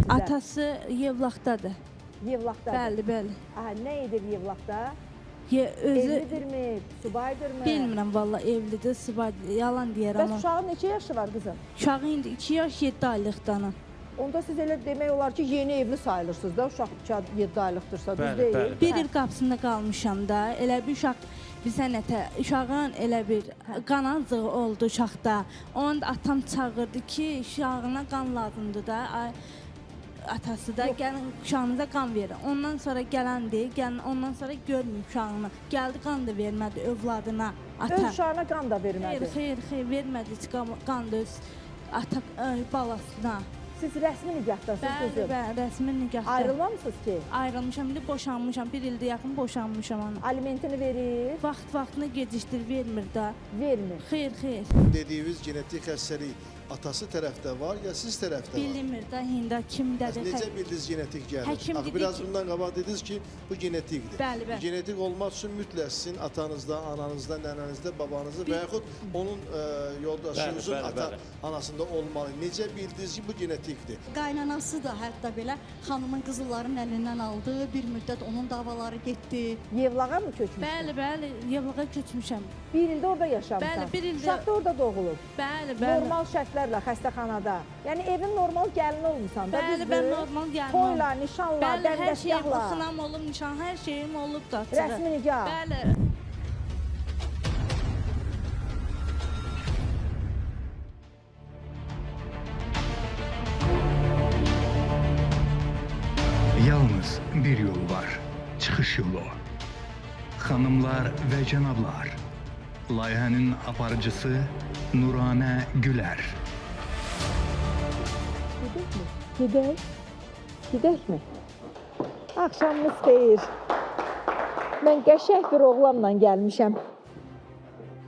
Atası Yevlaxdadır. Yevlaxdadır. Bəli, bəli. Aha, nə edir Yevlaxda? Özü Evlidirmi, subaydırmı? bilmirəm valla evlidir, subay yalan deyirəm. Bəs uşağın neçə yaşı var qızım? Uşağı indi 2 yaş 7 aylıqdanım. Onda siz elə demək olar ki, yeni evli sayılırsınız da, uşaq 7 aylıqdırsa, düz Bəli, deyil. bəli. Bir il qapısında qalmışam da. Elə bir uşaq bizə nətə uşağın elə bir qan azlığı oldu uşaqda. Onu da atam çağırdı ki, uşağına qan lazımdır da. Atası da gəlin uşağınıza qan verin. Ondan sonra gələndir, gəlin ondan sonra görməyib uşağını. Gəldi qan da vermədi övladına. Ata. Öz uşağına qan da vermədi. Xeyr, vermədi heç qan da öz ata balasına. Siz rəsmi nikahdansınız Bəli, qızım. bəli, rəsmi nikahda. Ayrılmamısınız ki? Ayrılmışam, indi boşanmışam. Bir ildə yaxın boşanmışam onu. Alimentini verir, Vaxtına gecikdir, vermir da. vermir. Xeyr. Dediyiniz genetik xəstəlik atası tərəfdə var ya siz tərəfdə var? Bilinmir da indi kimdədir. Necə bildiniz genetik gəlir? Həkim Axı dedi biraz ki- bundan qabaq dediniz ki, bu genetikdir. Bəli. Genetik olmaq üçün mütləq sizin atanızda, ananızda, nənənizdə, babanızda və yaxud onun yoldaşınızın Bəli, bəli, anasında olmalı. Necə bildiniz ki, bu genetikdir? Qaynanası da hətta belə xanımın qızılların əlindən aldı. Bir müddət onun davaları getdi. Yevlağa mı köçmüş? Bəli, Yevlağa köçmüşəm. Bir ildə orada yaşamısan. Bəli, bir ildə- Uşaq da orada doğulub. Bəli. Normal şərtlərlə xəstəxanada. Yəni evin normal gəlini olmusan da, Bəli, düzdür? mən normal gəlməm. Toyla, nişanla, Bəli, hər şeyim, dəndəşgahla. xınam olub, nişan, hər şeyim olub da. Rəsmi nikah. Bəli. Yalnız bir yol var, çıxış yolu. Xanımlar və cənablar, layihənin aparıcısı Nuranə Gülər. Gedək. Gedək mi? Axşamınız xeyir. Mən qəşəng bir oğlanla gəlmişəm.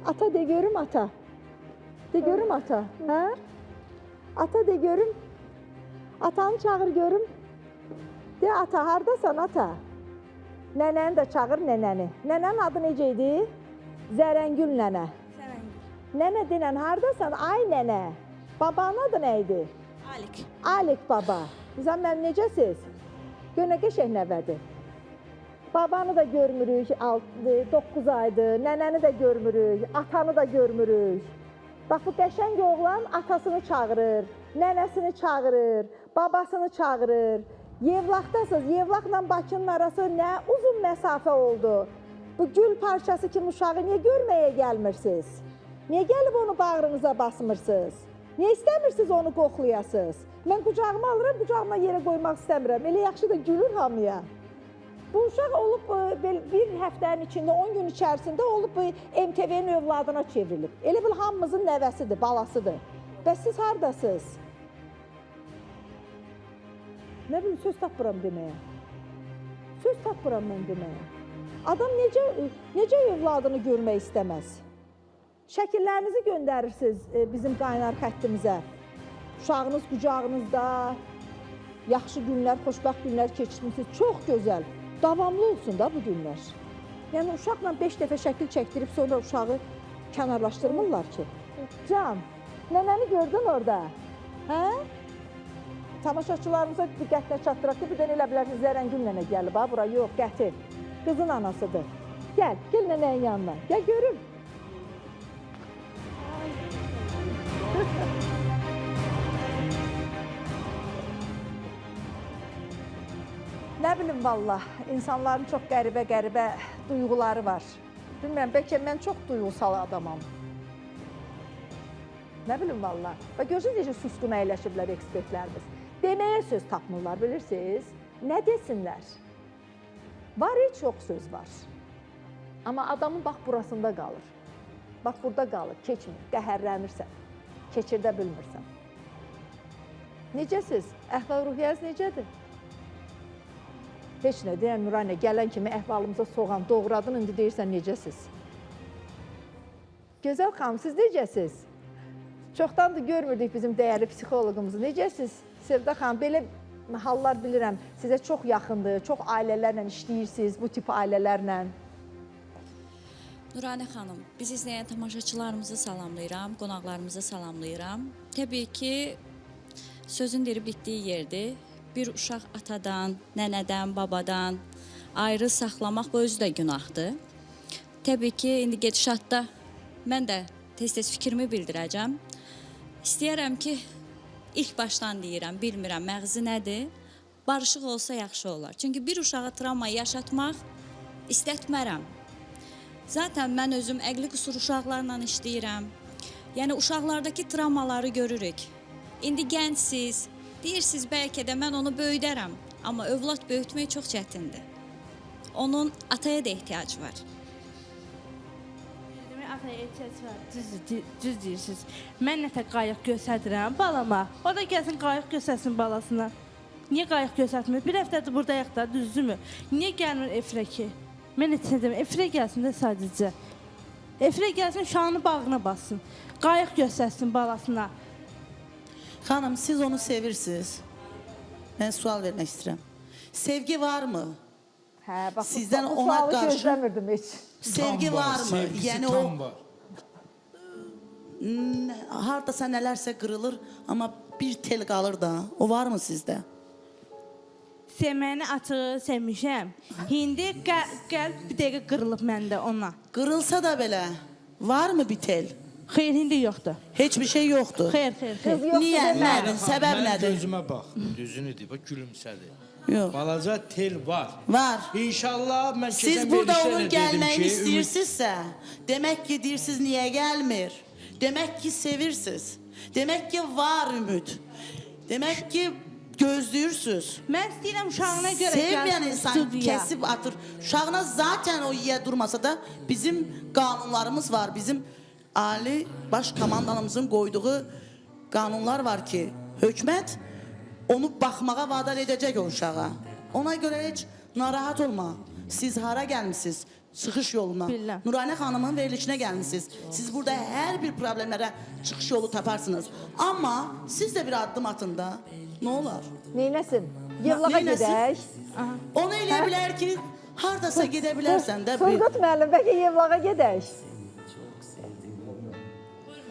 Ata de görüm ata. De görüm ata. Hə? Ata de görüm. Atanı çağır görüm. De ata, hardasan ata? Nənəni də çağır nənəni. Nənənin adı necə idi? Zərəngül nənə. Nənə denən hardasan? Ay nənə. Babanın adı nə idi? Alik. Alik baba. Bizən mən necəsiz? Gör nə qəşəng nəvədir. Babanı da görmürük, 9 aydır. Nənəni də görmürük, atanı da görmürük. Bax bu qəşəng oğlan atasını çağırır, nənəsini çağırır, babasını çağırır. Yevlaxdasınız. Yevlaxla Bakının arası nə uzun məsafə oldu. Bu gül parçası kimi uşağı niyə görməyə gəlmirsiniz? Niyə gəlib onu bağrınıza basmırsınız? Niyə istəmirsiniz onu qoxlayasınız? Mən qucağıma alıram, qucağıma yerə qoymaq istəmirəm. Elə yaxşı da gülür hamıya. Bu uşaq olub bir həftənin içində, 10 gün içərisində olub MTV-nin övladına çevrilib. Elə bil hamımızın nəvəsidir, balasıdır. Bəs siz hardasınız? Nə bilim, söz tapmıram deməyə. Söz tapmıram mən deməyə. Adam necə övladını görmək istəməz? Şəkillərinizi göndərirsiniz bizim qaynar xəttimizə. Uşağınız qucağınızda, yaxşı günlər, xoşbəxt günlər keçirmişsiniz. Çox gözəl, davamlı olsun da bu günlər. Yəni, uşaqla 5 dəfə şəkil çəkdirib sonra uşağı kənarlaşdırmırlar ki. Can, nənəni gördün orada? Hə? Tamaşaçılarımıza diqqətlə çatdıraq ki, birdən elə bilərsiniz Zərəngül nənə gəlib, ha, bura yox, gətir. Qızın anasıdır. Gəl nənənin yanına, gəl görüm. Nə bilim vallah, insanların çox qəribə duyğuları var. Bilmirəm, bəlkə mən çox duyğusal adamam. Nə bilim vallah. Və görürsünüz necə susqun əyləşiblər ekspertlərimiz. Deməyə söz tapmırlar, bilirsiniz? Nə desinlər? Var, çox söz var. Amma adamın bax burasında qalır. Bax burada qalır, keçmir, qəhərlənirsən, keçirdə bilmirsən. Necəsiz? Əhval-ruhiyyəniz necədir? Heç nə deyən Nuranə, gələn kimi əhvalımıza soğan doğradın, indi deyirsən necəsiz? Gözəl xanım, siz necəsiz? Çoxdandır görmürdük bizim dəyərli psixoloqumuzu. Necəsiz? Sevda xanım, belə hallar bilirəm, sizə çox yaxındır, çox ailələrlə işləyirsiniz, bu tip ailələrlə. Nuranə xanım, biz izləyən tamaşaçılarımızı salamlayıram, qonaqlarımızı salamlayıram. Təbii ki, sözün diri bitdiyi yerdir. bir uşaq atadan, nənədən, babadan ayrı saxlamaq bu özü də günahdır. Təbii ki, indi gedişatda mən də tez-tez fikrimi bildirəcəm. İstəyərəm ki, ilk başdan deyirəm, bilmirəm məğzi nədir, barışıq olsa yaxşı olar. Çünki bir uşağa travma yaşatmaq istətmərəm. Zaten mən özüm əqli qüsur uşaqlarla işləyirəm. Yəni, uşaqlardakı travmaları görürük. İndi gəncsiniz, deyirsiniz bəlkə də mən onu böyüdərəm. Amma övlad böyütmək çox çətindir. Onun ataya da ehtiyac var. Demək, ataya ehtiyac var. Düz deyirsiniz. Mən nətə qayıq göstərirəm balama. O da gəlsin qayıq göstərsin balasına. Niyə qayıq göstərmir? Bir həftədir buradayıq da, düzdürmü? Niyə gəlmir efirə ki? Mən heç nə deməm. Efirə gəlsin də sadəcə. Efirə gəlsin, uşağını bağına bassın. Qayıq göstərsin balasına. Xanım, siz onu sevirsiniz. Mən sual vermək istəyirəm. Sevgi var mı? Hə, bax, Sizdən bu ona sualı qarşı- gözləmirdim heç. Sevgi var mı? Sevgisi Yəni tam o var. hardasa nələrsə qırılır, amma bir tel qalır da. O var mı sizdə? Sevməyini açığı sevmişəm. İndi qəlb bir dəqiqə qırılıb məndə ona. Qırılsa da belə var mı bir tel? Xeyr, indi yoxdur. Heç bir şey yoxdur. Xeyr, xeyr, xeyr. Qız yoxdur Niyə? demə. Nədir? Səbəb Mən nədir? gözümə bax, düzünü deyib, bax, gülümsədi. Yox. Balaca tel var. Var. İnşallah mən keçən Siz burada verilişdə onun də dedim gəlməyini ki, istəyirsinizsə, demək ki, deyirsiniz niyə gəlmir? Demək ki, sevirsiniz. Demək ki, var ümid. Demək ki, gözləyirsiniz. Mən istəyirəm uşağına görə Sevməyən gəlsin insan studiyaya. kesib atır. Uşağına zaten o yiyə durmasa da bizim qanunlarımız var. Bizim ali baş komandanımızın qoyduğu qanunlar var ki, hökumət onu baxmağa vadar edəcək o uşağa. Ona görə heç narahat olma. Siz hara gəlmisiniz? Çıxış yoluna. Bilirəm. Nuranə xanımın verilişinə gəlmisiniz. Siz burada hər bir problemlərə çıxış yolu taparsınız. Amma siz də bir addım atın da. Nə olar? Neynəsin? Yevlağa Neynəsin? gedək. Onu eləyə bilər ki, hardasa gedə bilərsən də bir. Turgut müəllim, bəlkə Yevlağa gedək.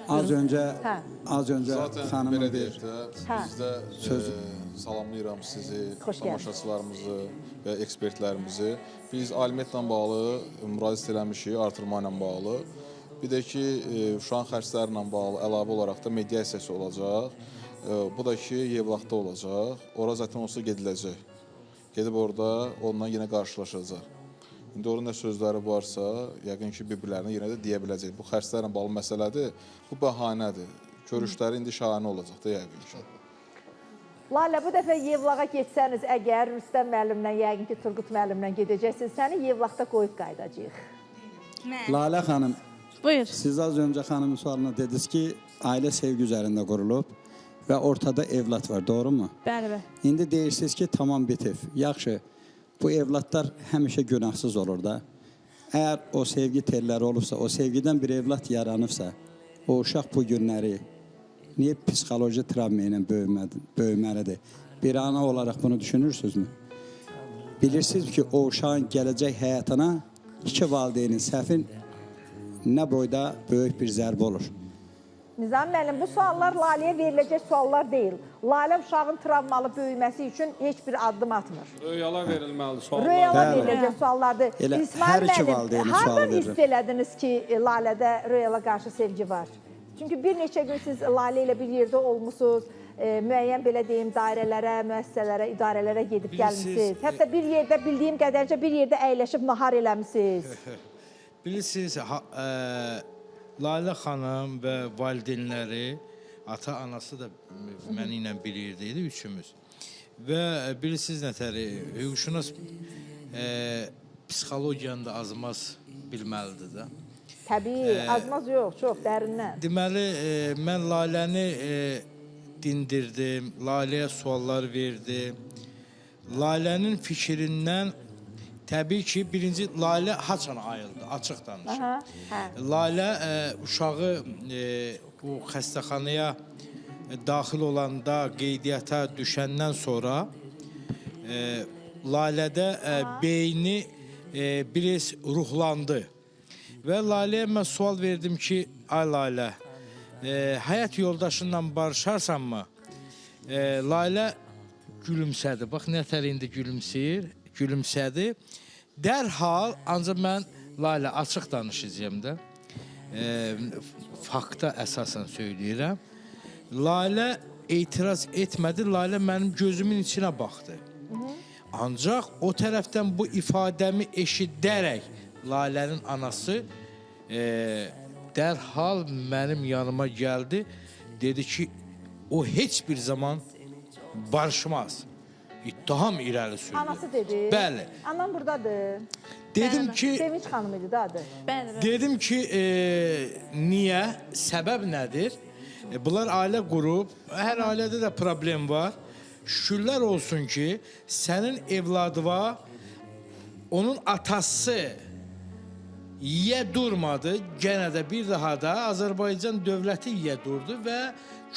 Az öncə Hə. Zaten xanımın belə bir deyək də, Hə. biz də salamlayıram sizi, Xoş gəldiniz. tamaşaçılarımızı və ekspertlərimizi. Biz alimentlə bağlı müraciət eləmişik, artırma ilə bağlı. Bir də ki, uşağın xərclərlə bağlı əlavə olaraq da mediasiyası olacaq. Bu da ki, Yevlaxda olacaq. Ora zaten olsa gediləcək. Gedib orada onunla yenə qarşılaşacaq. İndi orada nə sözləri varsa, yəqin ki, bir-birlərinə yenə də deyə biləcək. Bu xərclərlə bağlı məsələdir, bu bəhanədir. Görüşləri indi şahanə olacaq da yəqin ki. Lalə, bu dəfə Yevlağa getsəniz, əgər Rüstəm müəllimlə, yəqin ki, Turgut müəllimlə gedəcəksiniz, səni Yevlaxda qoyub qaydacağıq. Lalə xanım, Buyur. siz az öncə xanımın sualına dediniz ki, ailə sevgi üzərində qurulub və ortada evlat var, doğru mu? Bəli, bəli. İndi deyirsiniz ki, tamam bitib. Yaxşı, bu evlatlar həmişə günahsız olur da. Əgər o sevgi telləri olubsa, o sevgidən bir evlat yaranıbsa, o uşaq bu günləri niyə psixoloji travma ilə böyüməlidir? Bir ana olaraq bunu düşünürsünüzmü? Bilirsiniz ki, o uşağın gələcək həyatına iki valideynin səhvin nə boyda böyük bir zərbə olur. Nizam müəllim, bu suallar Laləyə veriləcək suallar deyil. Lalə uşağın travmalı böyüməsi üçün heç bir addım atmır. Röyala verilməli suallar. Röyala Bəli. veriləcək suallardır. Elə İsmail hər iki müəllim, valideynin sualı hardan verir. hiss elədiniz ki, Lalədə Röyala qarşı sevgi var? Çünki bir neçə gün siz Lalə ilə bir yerdə olmusunuz, müəyyən belə deyim, dairələrə, müəssisələrə, idarələrə gedib gəlmişsiniz. Hətta bir yerdə, bildiyim qədərcə bir yerdə əyləşib nahar eləmişsiniz. Bilirsiniz, Lalə xanım və valideynləri, ata-anası da məni ilə bir yerdəydi, üçümüz. Və bilirsiniz nətəri, hüquqşünas psixologiyanı da azmaz bilməlidir də. Təbii, azmaz yox, çox dərindən. Deməli, mən Laləni dindirdim, Laləyə suallar verdim. Lalənin fikrindən təbii ki, birinci Lalə haçan ayıldı, açıq danışım. Lalə uşağı bu xəstəxanaya daxil olanda, qeydiyyata düşəndən sonra Lalədə beyni biraz ruhlandı. Və Laləyə mən sual verdim ki, ay Lalə, həyat yoldaşınla barışarsanmı? Lalə gülümsədi. Bax, nətər indi gülümsəyir, gülümsədi. Dərhal, ancaq mən Lalə açıq danışacağım da, fakta əsasən söyləyirəm. Lalə etiraz etmədi, Lalə mənim gözümün içinə baxdı. Ancaq o tərəfdən bu ifadəmi eşidərək Lalənin anası dərhal mənim yanıma gəldi, dedi ki, o heç bir zaman barışmaz. İttiham irəli sürdü. Anası dedi. Bəli. Anam buradadır. Dedim ki, Sevinç xanım idi da adı. dedim ki, niyə, səbəb nədir? Bunlar ailə qurub, hər ailədə də problem var. Şükürlər olsun ki, sənin evladıva onun atası yiyə durmadı, genə də bir daha da Azərbaycan dövləti yiyə durdu və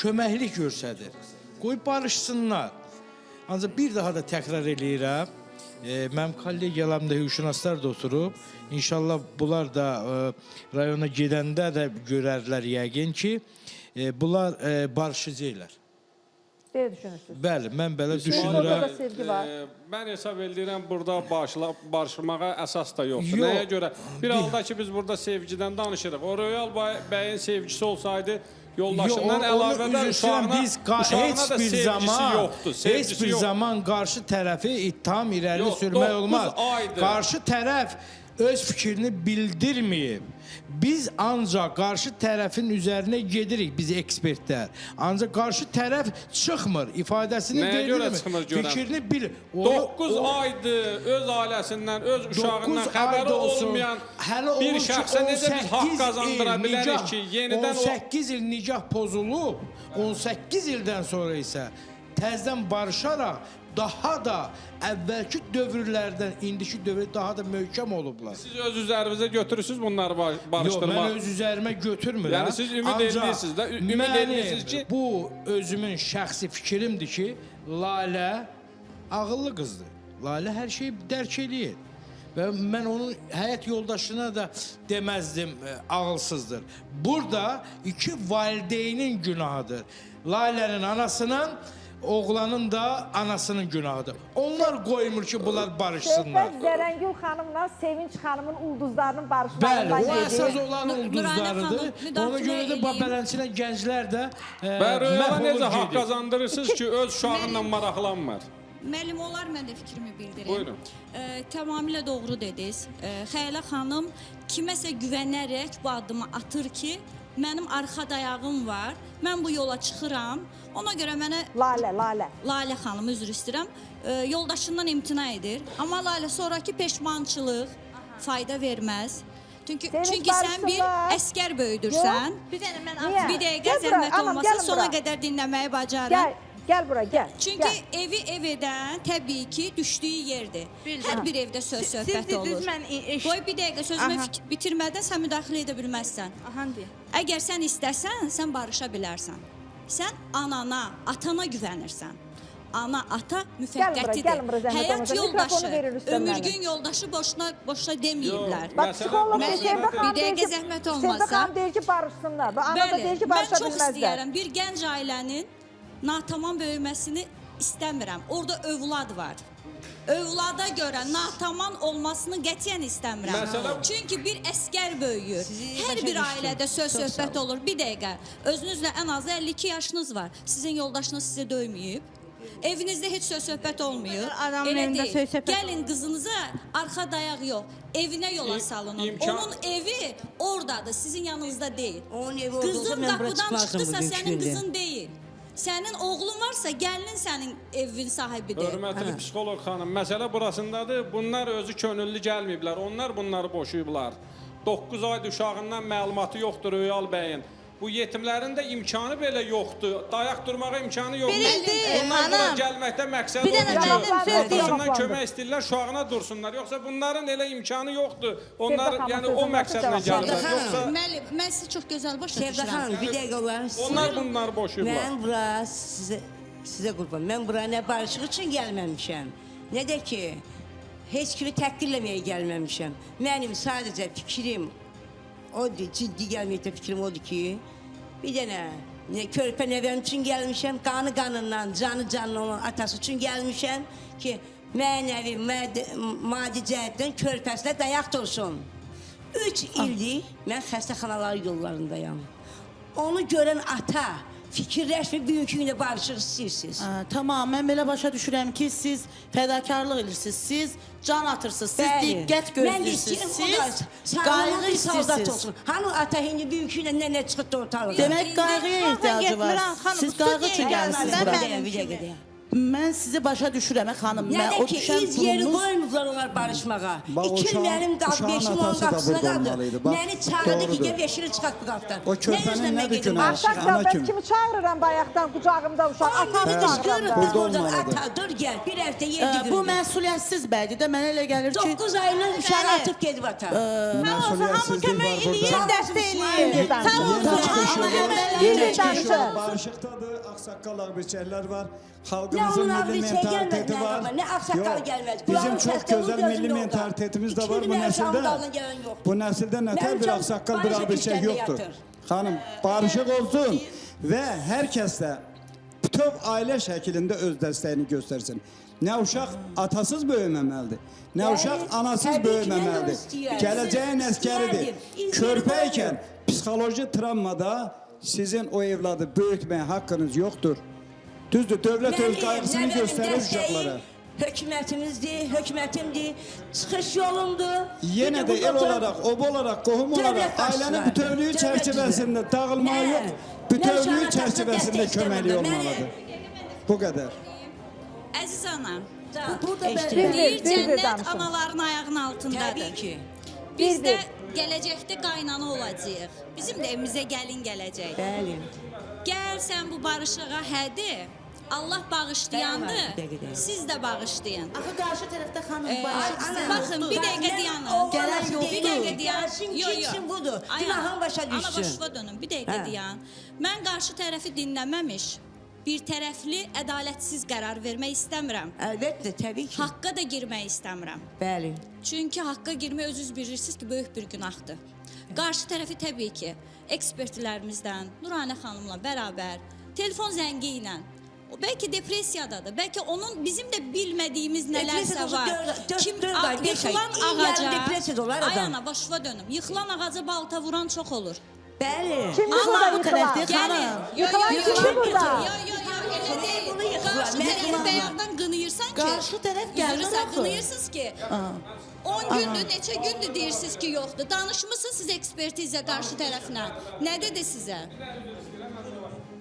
köməklik göstərir. Qoy barışsınlar. Ancaq bir daha da təkrar eləyirəm, mənim kollegiyalarımda hüquqşünaslar da oturub, İnşallah bunlar da rayona gedəndə də görərlər yəqin ki, bunlar barışacaqlar. Belə düşünürsünüz. Bəli, mən belə Orada düşünürəm. da sevgi var. Mən hesab edirəm, burada barışmağa əsas da yoxdur. Yox. Nəyə görə? Bir halda ki, biz burada sevgidən danışırıq. O Royal bəyin sevgisi olsaydı, yoldaşından əlavə də uşağına da sevgisi yoxdur. Heç bir zaman qarşı tərəfi ittiham irəli sürmək olmaz. Qarşı tərəf öz fikrini bildirməyib. Biz ancaq qarşı tərəfin üzərinə gedirik, biz ekspertlər. Ancaq qarşı tərəf çıxmır, ifadəsini verir, fikrini bilir. 9 aydır öz ailəsindən, öz uşağından xəbəri olmayan bir şəxsə necə biz haqq qazandıra bilərik ki, yenidən 18 il nicah pozulub, 18 ildən sonra isə təzdən barışaraq daha da əvvəlki dövrlərdən indiki dövrə daha da möhkəm olublar. Siz öz üzərinizə götürürsünüz bunları barışdırmaq. Yox, mən öz üzərimə götürmürəm. Yəni siz ümid edirsiniz də, ümid edirsiniz ki, bu özümün şəxsi fikrimdir ki, Lalə ağıllı qızdır. Lalə hər şeyi dərk eləyir. Və mən onun həyat yoldaşına da deməzdim ağılsızdır. Burada iki valideynin günahıdır. Lalənin anasının, oğlanın da anasının günahıdır. Onlar qoymur ki, bunlar barışsınlar. Söhbət Zərəngül xanımla Sevinç xanımın ulduzlarının barışmağından gedir. Bəli, o əsas gedir. olan ulduzlarıdır. Ona görə də belənçinə gənclər də Bərriyana necə haqq qazandırırsınız ki, öz uşağınla maraqlanmır? Müəllim olar, mən də fikrimi bildirim. Buyurun. Tamamilə doğru dediniz. Xəyalə xanım kiməsə güvənərək bu addımı atır ki, mənim arxa dayağım var, mən bu yola çıxıram. Ona görə mənə... Lalə xanım, üzr istəyirəm, yoldaşından imtina edir. Amma Lalə, sonraki peşmançılıq fayda verməz. Çünki sən bir əskər böyüdürsən. Bir dəqiqə zəhmət olmasa, sona qədər dinləməyi bacarım. Gəl bura, gəl. Çünki evi ev edən təbii ki, düşdüyü yerdir. Hər bir evdə söz-söhbət olur. Qoy bir dəqiqə sözümü bitirmədən sən müdaxilə edə bilməzsən. Əgər sən istəsən, sən barışa bilərsən. Sən anana, atana güvənirsən. Ana, ata müfəqqətidir. Həyat yoldaşı, ömürgün yoldaşı boşuna deməyiblər. Bir dəqiqə zəhmət olmasa. Sevda xanım deyir ki, barışsınlar. Ana da deyir ki, barışa bilməzlər. Mən çox istəyərəm bir gənc ailənin natamam böyüməsini istəmirəm. Orada övlad var. Övlada görə nataman olmasını qətiyyən istəmirəm. Çünki bir əskər böyüyür. Hər bir ailədə söz-söhbət olur. Bir dəqiqə, özünüzlə ən azı 52 yaşınız var. Sizin yoldaşınız sizi döyməyib. Evinizdə heç söz-söhbət olmuyor. Elə deyil. Gəlin qızınıza arxa dayaq yox, evinə yola salının. Onun evi oradadır, sizin yanınızda deyil. Qızın qapıdan çıxdısa sənin qızın deyil. Sənin oğlun varsa, gəlinin sənin evin sahibidir. Hörmətli psixoloq xanım, məsələ burasındadır. Bunlar özü könüllü gəlməyiblər. Onlar bunları boşuyublar. 9 aydır uşağından məlumatı yoxdur Royal bəyin. Bu yetimlərin də imkanı belə yoxdur. Dayaq durmağa imkanı yoxdur. Onlar bura gəlməkdə məqsəd olur ki, atasından kömək istəyirlər, uşağına dursunlar. Yoxsa bunların elə imkanı yoxdur. Onlar yəni o məqsədlə gəlirlər. Mən sizi çox gözəl başa düşürəm. Sevda xanım, bir dəqiqə olar. Onlar bunları boşuyublar. Mən bura sizə qurban. Mən bura nə barışıq üçün gəlməmişəm, nə də ki, heç kimi təhqirləməyə gəlməmişəm. Mənim sadəcə fikrim odur, ciddi gəlməkdə fikrim odur ki, bir dənə Körpə nəvəm üçün gəlmişəm, qanı qanından, canı canlı olan atası üçün gəlmişəm ki, mənəvi, maddi cəhətdən körpəsinə dayaq olsun. 3 ildir mən xəstəxanalar yollarındayam. Onu görən ata fikirləşmir, bugünkü gündə barışıq istəyirsiniz. Tamam, mən belə başa düşürəm ki, siz fədakarlıq edirsiniz, siz can atırsınız, siz diqqət gözləyirsiniz, siz qayğı istəyirsiniz. Hanı ata hindi bugünkü gündə nə çıxıb da ortalığa? Demək qayğıya ihtiyacı var. Siz qayğı üçün gəlmişsiniz bura. Mən sizi başa düşürəm, xanım. Yəni ki, iz yeri qoymuzlar onlar barışmağa. 2 il mənim beşim onun qapısına qaldı. Məni çağırdı ki, gəl 5 il çıxaq bu qapıdan. O körpənin nədir günahı? Axşaqdan mən kimi çağırıram bayaqdan qucağımda uşaq. Atamı qışqırıb oradan ata, dur gəl, bir həftə 7 gündür. Bu məsuliyyətsiz bəydir də, mənə elə gəlir ki... 9 ayının uşağı atıb gedib ata. Məsuliyyətsizlik var burada. Dəstək eləyir. Barışıqdadır, ağsaqqal ağbirçəklər var. Nə Xalqımızın onun milli ağbirçəyi mentaliteti gəlməz, var. nə ağsaqqalı gəlməz. Bizim çox gözəl milli mentalitetimiz də var bu nəsildə. Bu nəsildə nətər bir ağsaqqal, bir ağbirçək yoxdur. Xanım, barışıq olsun və hər kəs də bütöv ailə şəklində öz dəstəyini göstərsin. Nə uşaq atasız böyüməməlidir, nə uşaq anasız böyüməməlidir. Gələcəyin əskəridir. Körpə ikən psixoloji travmada sizin o evladı böyütməyə haqqınız yoxdur. Düzdür, dövlət öz qayğısını göstərir uşaqlara. Hökumətimizdir, hökumətimdir, çıxış yolundur. Yenə də el olaraq, ob olaraq, qohum olaraq ailənin bütövlüyü çərçivəsində dağılmağı yox, bütövlüyü çərçivəsində köməkli olmalıdır. Bu qədər. Əziz ana, Deyir, cənnət anaların ayağının altındadır. Təbii ki. Biz də gələcəkdə qaynana olacağıq. Bizim də evimizə gəlin gələcək. Bəli. Gəl sən bu barışığa hədi, Allah bağışlayandır, siz də bağışlayın. Axı qarşı tərəfdə xanım barışıq. Baxın, bir dəqiqə dayanın. Gələn yoxdur. Bir dəqiqə dayan. Geçsin budur. Günahın başa düşsün. Ana başa dönün, bir dəqiqə dayan. Mən qarşı tərəfi dinləməmiş, bir tərəfli ədalətsiz qərar vermək istəmirəm. Əlbəttə, təbii ki. Haqqa da girmək istəmirəm. Bəli. Çünki haqqa girmək özünüz bilirsiniz ki, böyük bir günahdır. Qarşı tərəfi təbii ki, ekspertlərimizdən, Nuranə xanımla bərabər, telefon zəngi ilə, o bəlkə depressiyadadır, bəlkə onun bizim də bilmədiyimiz nələrsə var. Yıxılan ağaca, ayana başıva dönüm, yıxılan ağaca balta vuran çox olur. Bəli. Kimdir burada yıxılan? Yıxılan kimdir burada? Qarşı tərəfi bəyardan qınıyırsan ki, qarşı tərəf gəlir axı. Qınıyırsınız ki, 10 gündür, neçə gündür deyirsiniz ki, yoxdur. Danışmışsınız siz ekspertizə qarşı tərəflə. Nə dedi sizə?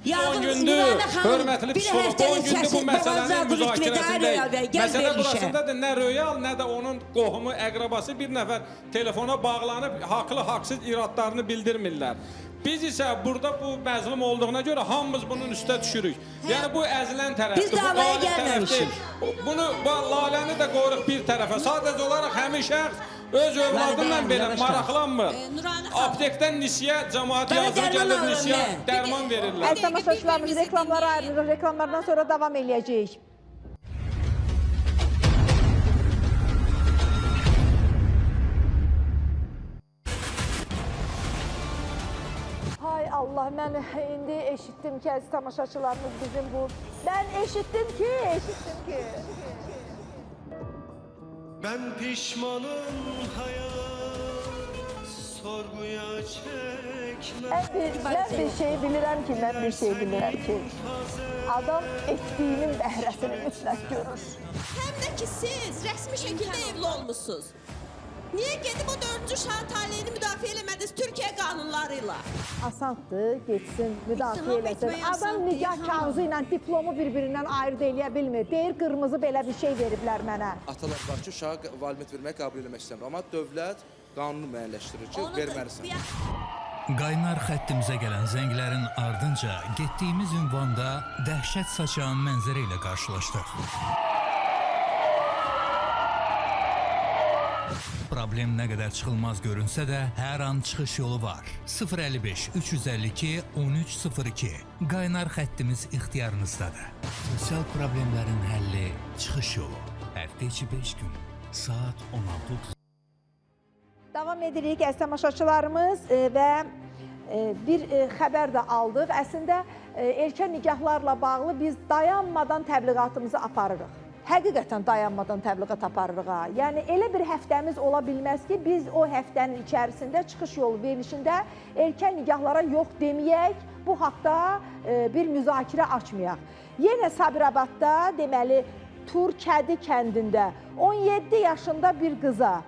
10 gündür, hörmətli psixolog, 10 gündür bu məsələnin müzakirəsindəyik. Məsələ burasındadır, nə Röyal, nə də onun qohumu, əqrabası bir nəfər telefona bağlanıb, haqlı-haqsız iradlarını bildirmirlər. Biz isə burada bu məzlum olduğuna görə hamımız bunun üstə düşürük. Yəni bu əzilən tərəfdir. Biz davaya gəlməmişik. Bunu, Laləni də qoyuruq bir tərəfə. Sadəcə olaraq həmin şəxs öz övladından belə maraqlanmır. Aptekdən nisiyə, cəmaat yazır, gəlir nisiyə, dərman verirlər. Əziz tamaşaçılarımız, reklamlara ayrılır. Reklamlardan sonra davam eləyəcəyik. Hay Allah, mən indi eşitdim ki, əziz tamaşaçılarımız bizim bu... Mən eşitdim ki... Ben pişmanım hayat sorguya çekmem. Ben bir şey bilirəm ki, adam etdiyinin bəhrəsini mütləq görür. Həm də ki siz rəsmi şəkildə evli olmuşsunuz. Niyə gedib o 4-cü uşağın taleyini müdafiə eləmədiniz Türkiyə qanunları ilə? Asandır, geçsin, müdafiə eləsin. Adam nikah kağızı ilə diplomu bir-birindən ayırt eləyə bilmir. Deyir, qırmızı belə bir şey veriblər mənə. Atalar var ki, uşağa valideyn vermək qəbul eləmək istəmir. Amma dövlət qanunu müəyyənləşdirir ki, verməlisən. Qaynar xəttimizə gələn zənglərin ardınca getdiyimiz ünvanda dəhşət saçan mənzərə ilə qarşılaşdıq. Problem nə qədər çıxılmaz görünsə də, hər an çıxış yolu var. 055 352 1302. Qaynar xəttimiz ixtiyarınızdadır. Sosial problemlərin həlli, çıxış yolu. Həftə içi 5 gün, saat 16:30. Davam edirik əziz tamaşaçılarımız və bir xəbər də aldıq. Əslində erkən nikahlarla bağlı biz dayanmadan təbliğatımızı aparırıq. Həqiqətən dayanmadan təbliğat aparırıq. Yəni elə bir həftəmiz ola bilməz ki, biz o həftənin içərisində çıxış yolu verilişində erkən nikahlara yox deməyək, bu haqda bir müzakirə açmayaq. Yenə Sabirabadda, deməli, Turkədi kəndində 17 yaşında bir qıza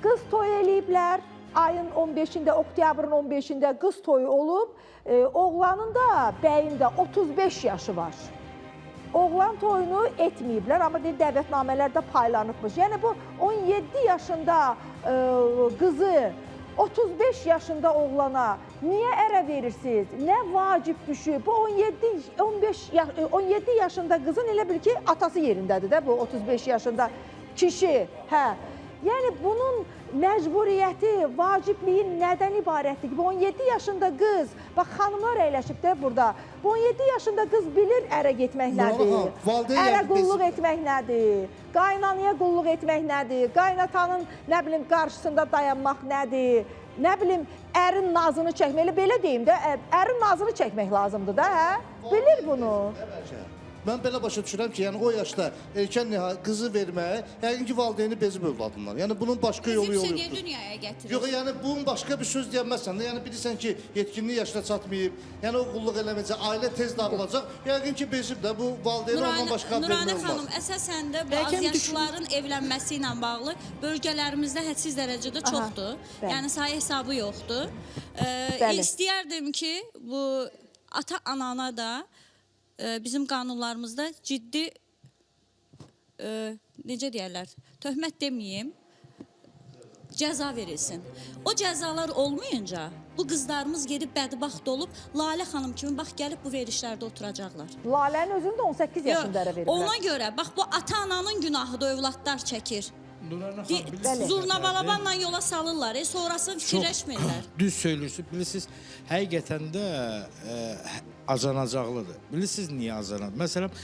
qız toy eləyiblər. Ayın 15-də, oktyabrın 15-də qız toyu olub. Oğlanın da, bəyin də 35 yaşı var. Oğlan toyunu etməyiblər, amma dəvətnamələrdə paylanıbmış. Yəni bu 17 yaşında qızı 35 yaşında oğlana niyə ərə verirsiniz? Nə vacib düşüb? Bu 17 yaşında qızın elə bil ki, atası yerindədir də bu 35 yaşında kişi. Yəni bunun məcburiyyəti, vacibliyi nədən ibarətdir ki? Bu 17 yaşında qız, bax xanımlar əyləşib də burada. Bu 17 yaşında qız bilir ərə getmək nədir? Ərə qulluq etmək nədir? Qaynanaya qulluq etmək nədir? Qaynatanın, nə bilim, qarşısında dayanmaq nədir? Nə bilim, ərin nazını çəkmək, belə deyim də, ərin nazını çəkmək lazımdır da, hə? Bilir bunu. Mən belə başa düşürəm ki, yəni o yaşda erkən qızı verməyə, yəqin ki, valideyni bezib övladından. Yəni bunun başqa yolu yoxdur. Bezib dünyaya gətirir. Yox, yəni bunun başqa bir söz deyəməzsən də. Yəni bilirsən ki, yetkinlik yaşına çatmayıb, yəni o qulluq eləməyəcək, ailə tez dağılacaq. Yəqin ki, bezib də bu valideyni ondan başqa vermək olmaz. Nuranə xanım, əsasən də bu azyaşlıların evlənməsi ilə bağlı bölgələrimizdə hədsiz dərəcədə çoxdur. Yəni sayı hesabı yoxdur. İstəyərdim ki, bu ata-anana da bizim qanunlarımızda ciddi, necə deyərlər, töhmət deməyim, cəza verilsin. O cəzalar olmayınca bu qızlarımız gedib bədbaxt olub, Lalə xanım kimi bax gəlib bu verilişlərdə oturacaqlar. Lalənin özünü də 18 yaşında ərə verirlər. Ona görə, bax bu ata-ananın günahıdır, övladlar çəkir. Zurnabalabanla yola salırlar, sonrasını fikirləşmirlər. Düz söylürsünüz, bilirsiniz, həqiqətən də azanacaqlıdır. Bilirsiniz, niyə azanacaq? Məsələn,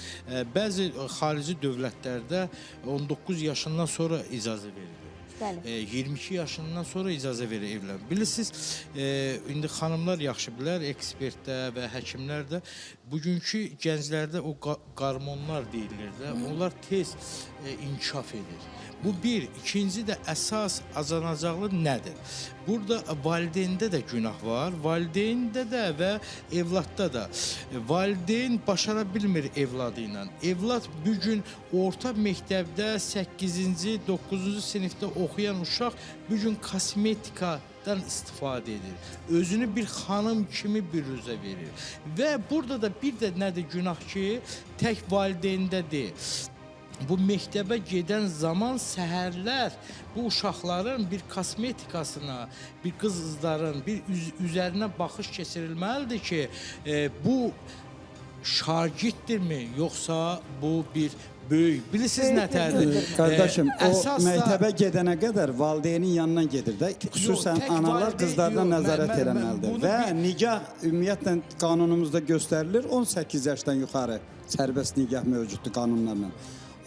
bəzi xarici dövlətlərdə 19 yaşından sonra icazə verilir. 22 yaşından sonra icazə verir evlənir. Bilirsiniz, indi xanımlar yaxşı bilər, ekspertlər və həkimlər də bugünkü gənclərdə o qarmonlar deyilir də, onlar tez inkişaf edir. Bu bir. İkinci də əsas azanacaqlı nədir? Burada valideyndə də günah var, valideyndə də və evladda da. Valideyn başara bilmir evladı ilə. Evlad bugün orta məktəbdə 8-ci, 9-cu sinifdə oxuyan uşaq bugün kosmetikadan istifadə edir. Özünü bir xanım kimi büruzə verir. Və burada da bir də nədir günah ki, tək valideyndə deyil. Bu məktəbə gedən zaman səhərlər bu uşaqların bir kosmetikasına, bir qızların bir üzərinə baxış keçirilməlidir ki, bu şagirddirmi, yoxsa bu bir böyük, bilirsiniz nətərdir? Qardaşım, o məktəbə gedənə qədər valideynin yanından gedir də, xüsusən analar qızlardan nəzarət eləməlidir. Və nikah ümumiyyətlə qanunumuzda göstərilir, 18 yaşdan yuxarı sərbəst nikah mövcuddur qanunlarla.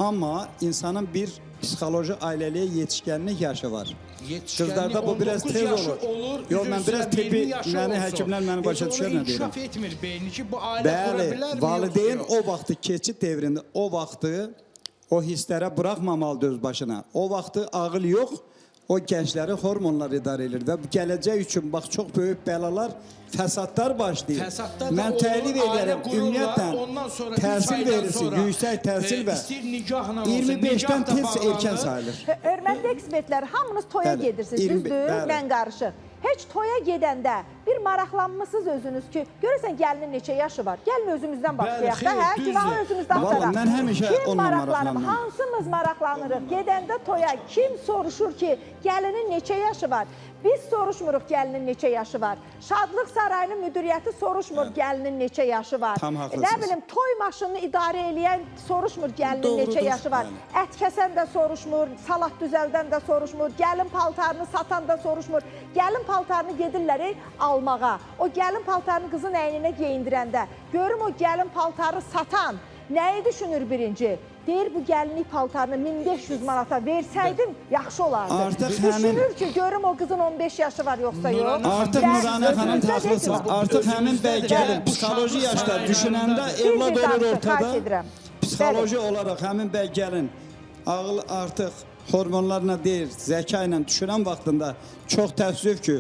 Amma insanın bir psixoloji ailəliyə yetişkənlik yaşı var. Qızlarda bu biraz tez olur. Yox, mən biraz tibbi, yəni həkimlər məni başa düşər nə deyirəm. İnkişaf etmir beyni ki, bu ailə qura bilər mi? Valideyn o vaxtı, keçid devrində o vaxtı o hisslərə buraxmamalıdır öz başına. O vaxtı ağıl yox, o gəncləri hormonlar idarə edir və gələcək üçün bax çox böyük bəlalar, fəsadlar başlayır. Mən təklif edirəm, ümumiyyətlə təhsil verirsin, yüksək təhsil və 25-dən tez erkən sayılır. Hörmətli ekspertlər, hamınız toya gedirsiniz, düzdür, mən qarışıq. Heç toya gedəndə bir maraqlanmışsınız özünüz ki, görürsən gəlinin neçə yaşı var? Gəlin özümüzdən başlayaq da, hə? Günahı özümüzdə axtaraq. Mən həmişə onunla maraqlanmam. Hansımız maraqlanırıq? Gedəndə toya kim soruşur ki, gəlinin neçə yaşı var? Biz soruşmuruq gəlinin neçə yaşı var. Şadlıq Sarayının müdiriyyəti soruşmur gəlinin neçə yaşı var. Tam haqlısınız. Nə bilim, toy maşınını idarə eləyən soruşmur gəlinin neçə yaşı var. Ət kəsən də soruşmur, salat düzəldən də soruşmur, gəlin paltarını satan da soruşmur. Gəlin paltarını gedirlər almağa. O gəlin paltarını qızın əyninə geyindirəndə, görüm o gəlin paltarı satan nəyi düşünür birinci? deyir bu gəlinlik paltarını 1500 manata versəydim yaxşı olardı. Artıq düşünür ki, görüm o qızın 15 yaşı var yoxsa yox. Artıq Nuranə xanım haqlısınız. Artıq həmin bəy gəlin psixoloji yaşda düşünəndə evlad olur ortada. Psixoloji olaraq həmin bəy gəlin ağıl artıq hormonlarla deyir, zəka ilə düşünən vaxtında çox təəssüf ki,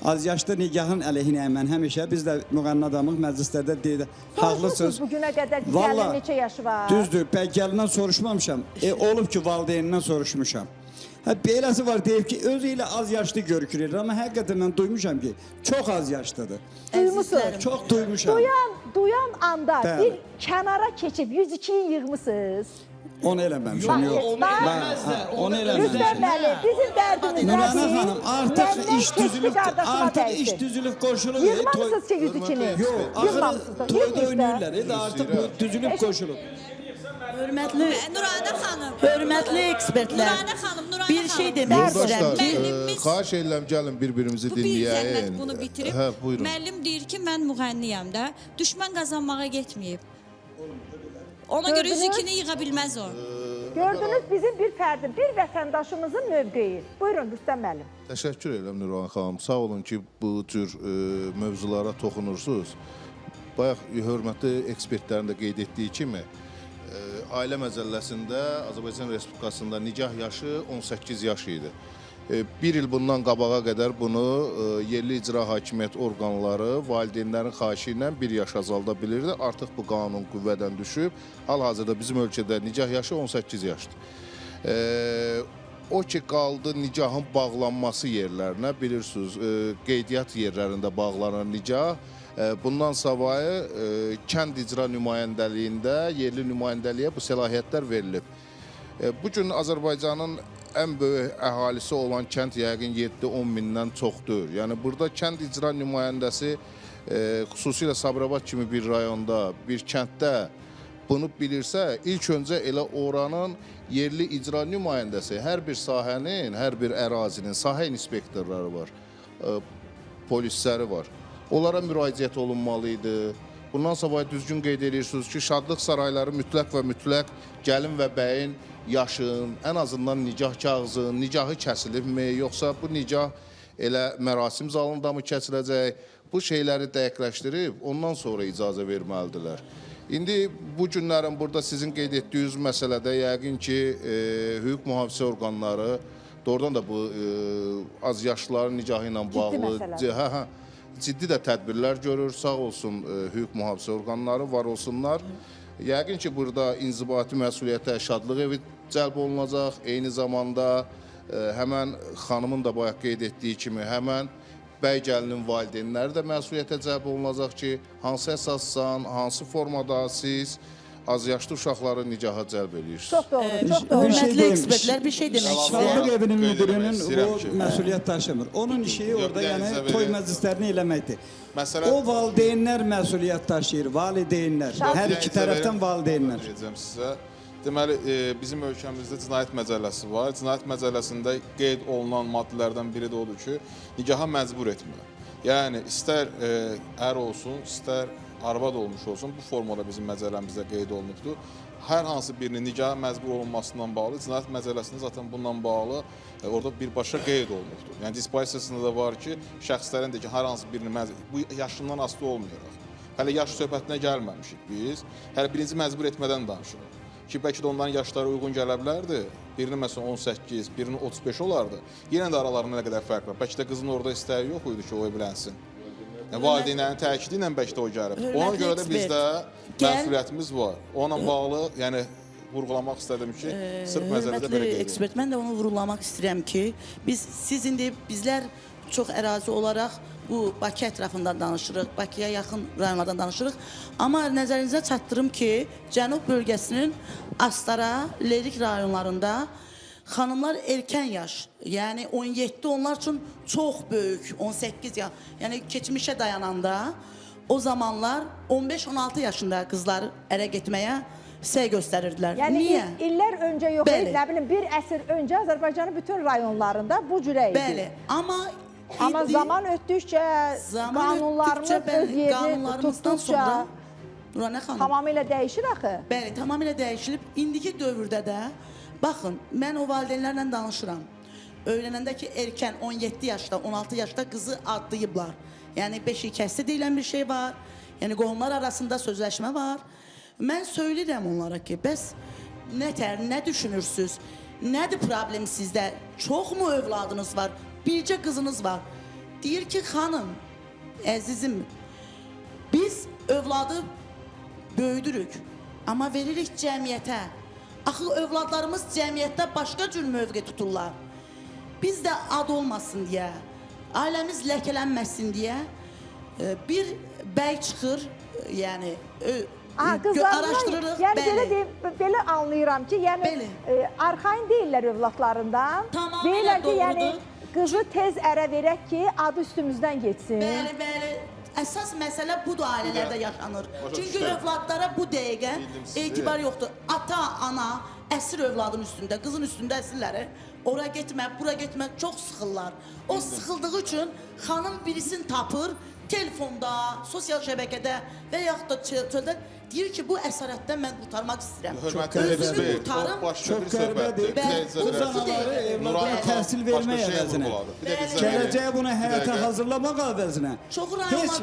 az yaşda nigahın əleyhinə mən həmişə biz də müğənni adamıq məclislərdə deyirik, haqlısınız. Bugünə qədər ki, gəlin neçə yaşı var? Düzdür, bəy gəlindən soruşmamışam. Olub ki, valideynindən soruşmuşam. Beləsi var deyib ki, özü ilə az yaşlı görükür, amma həqiqətən mən duymuşam ki, çox az yaşlıdır. Duymusunuz? Çox duymuşam. Duyan anda bir kənara keçib 102-yi yığmışsınız. Onu eləməmişəm, yox. Onu eləməmişəm. Rüstəməli, bizim dərdimiz Nuranə xanım, artıq iş düzülüb qoşulub. Yığmamışsınız ki 102-ni. Yox, axırı toyda oynayırlar, artıq bu düzülüb qoşulub. Hörmətli Nuranə xanım. Hörmətli ekspertlər. Nuranə xanım, Nuranə Bir şey demək istəyirəm ki, xahiş edirəm gəlin bir-birimizi dinləyək. Bunu bitirib. Buyurun. Müəllim deyir ki, mən müğənniyəm də. Düşmən qazanmağa getməyib. Ona görə üzükünü yığa bilməz o. Gördünüz bizim bir fərdim, bir vətəndaşımızın mövqeyi. Buyurun Rüstəm müəllim. Təşəkkür edirəm Nuranə xanım. Sağ olun ki, bu cür mövzulara toxunursunuz. Bayaq hörmətli ekspertlərin də qeyd etdiyi kimi, ailə məcəlləsində Azərbaycan Respublikasında nikah yaşı 18 yaş idi. Bir il bundan qabağa qədər bunu yerli icra hakimiyyət orqanları valideynlərin xahişi ilə 1 yaş azalda bilirdi. Artıq bu qanun qüvvədən düşüb. Hal-hazırda bizim ölkədə nikah yaşı 18 yaşdır. O ki, qaldı nikahın bağlanması yerlərinə, bilirsiniz, qeydiyyat yerlərində bağlanan nikah. Bundan savayı kənd icra nümayəndəliyində yerli nümayəndəliyə bu səlahiyyətlər verilib. Bugün Azərbaycanın ən böyük əhalisi olan kənd yəqin 7-10 mindən çoxdur. Yəni burada kənd icra nümayəndəsi xüsusilə Sabirabad kimi bir rayonda, bir kənddə bunu bilirsə, ilk öncə elə oranın yerli icra nümayəndəsi, hər bir sahənin, hər bir ərazinin sahə inspektorları var, polisləri var. Onlara müraciət olunmalı idi. Bundan sonra düzgün qeyd edirsiniz ki, şadlıq sarayları mütləq və mütləq gəlin və bəyin yaşın, ən azından nikah kağızın, nikahı kəsilibmi, yoxsa bu nikah elə mərasim zalında mı kəsiləcək? Bu şeyləri dəqiqləşdirib, ondan sonra icazə verməlidirlər. İndi bu günlərin burada sizin qeyd etdiyiniz məsələdə yəqin ki, hüquq mühafizə orqanları doğrudan da bu az yaşlıların nikahı ilə bağlı ciddi də tədbirlər görür. Sağ olsun hüquq mühafizə orqanları, var olsunlar. Yəqin ki, burada inzibati məsuliyyətə şadlıq evi cəlb olunacaq. Eyni zamanda həmən xanımın da bayaq qeyd etdiyi kimi, həmən bəy gəlinin valideynləri də məsuliyyətə cəlb olunacaq ki, hansı əsasdan, hansı formada siz az yaşlı uşaqları nicaha cəlb edirsiniz. Çox doğru, çox doğru. Hörmətli ekspertlər bir şey demək istəyirəm. Şadlıq evinin müdürünün bu məsuliyyət daşımır. Onun işi orada yəni toy məclislərini eləməkdir. O valideynlər məsuliyyət daşıyır, valideynlər. Hər iki tərəfdən valideynlər. Deməli, bizim ölkəmizdə cinayət məcəlləsi var. Cinayət məcəlləsində qeyd olunan maddələrdən biri də odur ki, nigaha məcbur etmə. Yəni, istər ər olsun, istər arvad olmuş olsun, bu formada bizim məcəlləmizdə qeyd olunubdur. Hər hansı birinin nigaha məcbur olunmasından bağlı, cinayət məcəlləsində zaten bundan bağlı orada birbaşa qeyd olunubdur. Yəni, disposisiyasında da var ki, şəxslərin də ki, hər hansı birinin bu yaşından asılı olmayaraq. Hələ yaş söhbətinə gəlməmişik biz. Hələ birinci məcbur etmədən danışırıq. Ki, bəlkə də onların yaşları uyğun gələ bilərdi. Birinin məsələn 18, birinin 35 olardı. Yenə də aralarında nə qədər fərq var. Bəlkə də qızın orada istəyi yox idi ki, o evlənsin. Valideynlərin təkidi ilə bəlkə də o gəlib. Ona görə də bizdə məsuliyyətimiz var. Onunla bağlı, yəni vurğulamaq istədim ki, sırf məcəllədə belə qeyd edilir. Ekspert, mən də onu vurğulamaq istəyirəm ki, siz indi bizlər çox ərazi olaraq bu Bakı ətrafından danışırıq, Bakıya yaxın rayonlardan danışırıq. Amma nəzərinizə çatdırım ki, Cənub bölgəsinin Astara, Lerik rayonlarında xanımlar erkən yaş, yəni 17 onlar üçün çox böyük, 18 yaş, yəni keçmişə dayananda o zamanlar 15-16 yaşında qızlar ərə getməyə səy göstərirdilər. Yəni niyə? İllər öncə yox idi, nə bilim, bir əsr öncə Azərbaycanın bütün rayonlarında bu cürə idi. Bəli, amma zaman ötdükcə, qanunlarımız öz yerini tutduqca... Nuranə xanım. Tamamilə dəyişir axı. Bəli, tamamilə dəyişilib. İndiki dövrdə də, baxın, mən o valideynlərlə danışıram. Öyrənəndə ki, erkən 17 yaşda, 16 yaşda qızı adlayıblar. Yəni, beşik kəsdi deyilən bir şey var. Yəni, qohumlar arasında sözləşmə var. Mən söyləyirəm onlara ki, bəs nə düşünürsünüz? Nədir problem sizdə? Çoxmu övladınız var? Bircə qızınız var. Deyir ki, xanım, əzizim, biz övladı böyüdürük, amma veririk cəmiyyətə. Axı, övladlarımız cəmiyyətdə başqa cür mövqe tuturlar. Biz də ad olmasın deyə, ailəmiz ləkələnməsin deyə bir bəy çıxır, yəni araşdırırıq. Yəni belə anlayıram ki, yəni arxain deyirlər övladlarından. Tamamilə doğrudur. Yəni qızı tez ərə verək ki, adı üstümüzdən geçsin. Bəli, bəli. Əsas məsələ budur ailələrdə yaşanır. Çünki övladlara bu dəqiqə etibar yoxdur. Ata, ana əsir övladın üstündə, qızın üstündə əsirləri. Ora getmək, bura getmək çox sıxırlar. O sıxıldığı üçün xanım birisini tapır, telefonda, sosial şəbəkədə və yaxud da çöldə deyir ki, bu əsarətdən mən qurtarmaq istəyirəm. Özümü qurtarım. Çox qəribədir. Bu zanaları evladına təhsil vermək əvəzinə, gələcəyə bunu həyata hazırlamaq əvəzinə, heç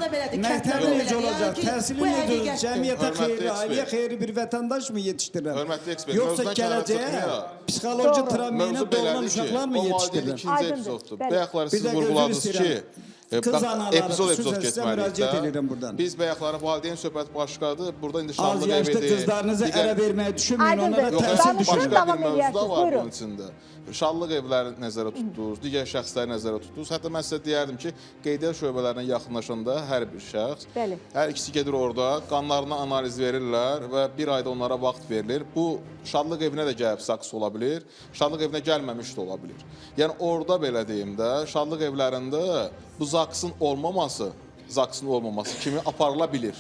məktəbi necə olacaq, təhsili necə olacaq, cəmiyyətə xeyri, ailəyə xeyri bir vətəndaş mı yetişdirirəm? Yoxsa gələcəyə psixoloji travmiyinə doğulan uşaqlar mı yetişdirirəm? İkinci epizoddur. Bayaqları siz vurguladınız ki, epizod getməliyik. Biz bayaqları valideyn söhbəti başqadır. Burada indi şanlıq ev edir. Qızlarınızı ərə verməyi düşünməyin, onlara təhsil düşünməyin. Başqa bir mövzuda var bunun içində. Şanlıq evləri nəzərə tutdunuz, digər şəxsləri nəzərə tutdunuz. Hətta mən sizə deyərdim ki, qeydiyyat şöbələrinə yaxınlaşanda hər bir şəxs, hər ikisi gedir orada, qanlarına analiz verirlər və bir ayda onlara vaxt verilir. Bu, şadlıq evinə də gəlib saks ola bilir, şadlıq evinə gəlməmiş də ola bilir. Yəni, orada belə deyim də, şadlıq evlərində bu zaksın olmaması kimi aparıla bilir.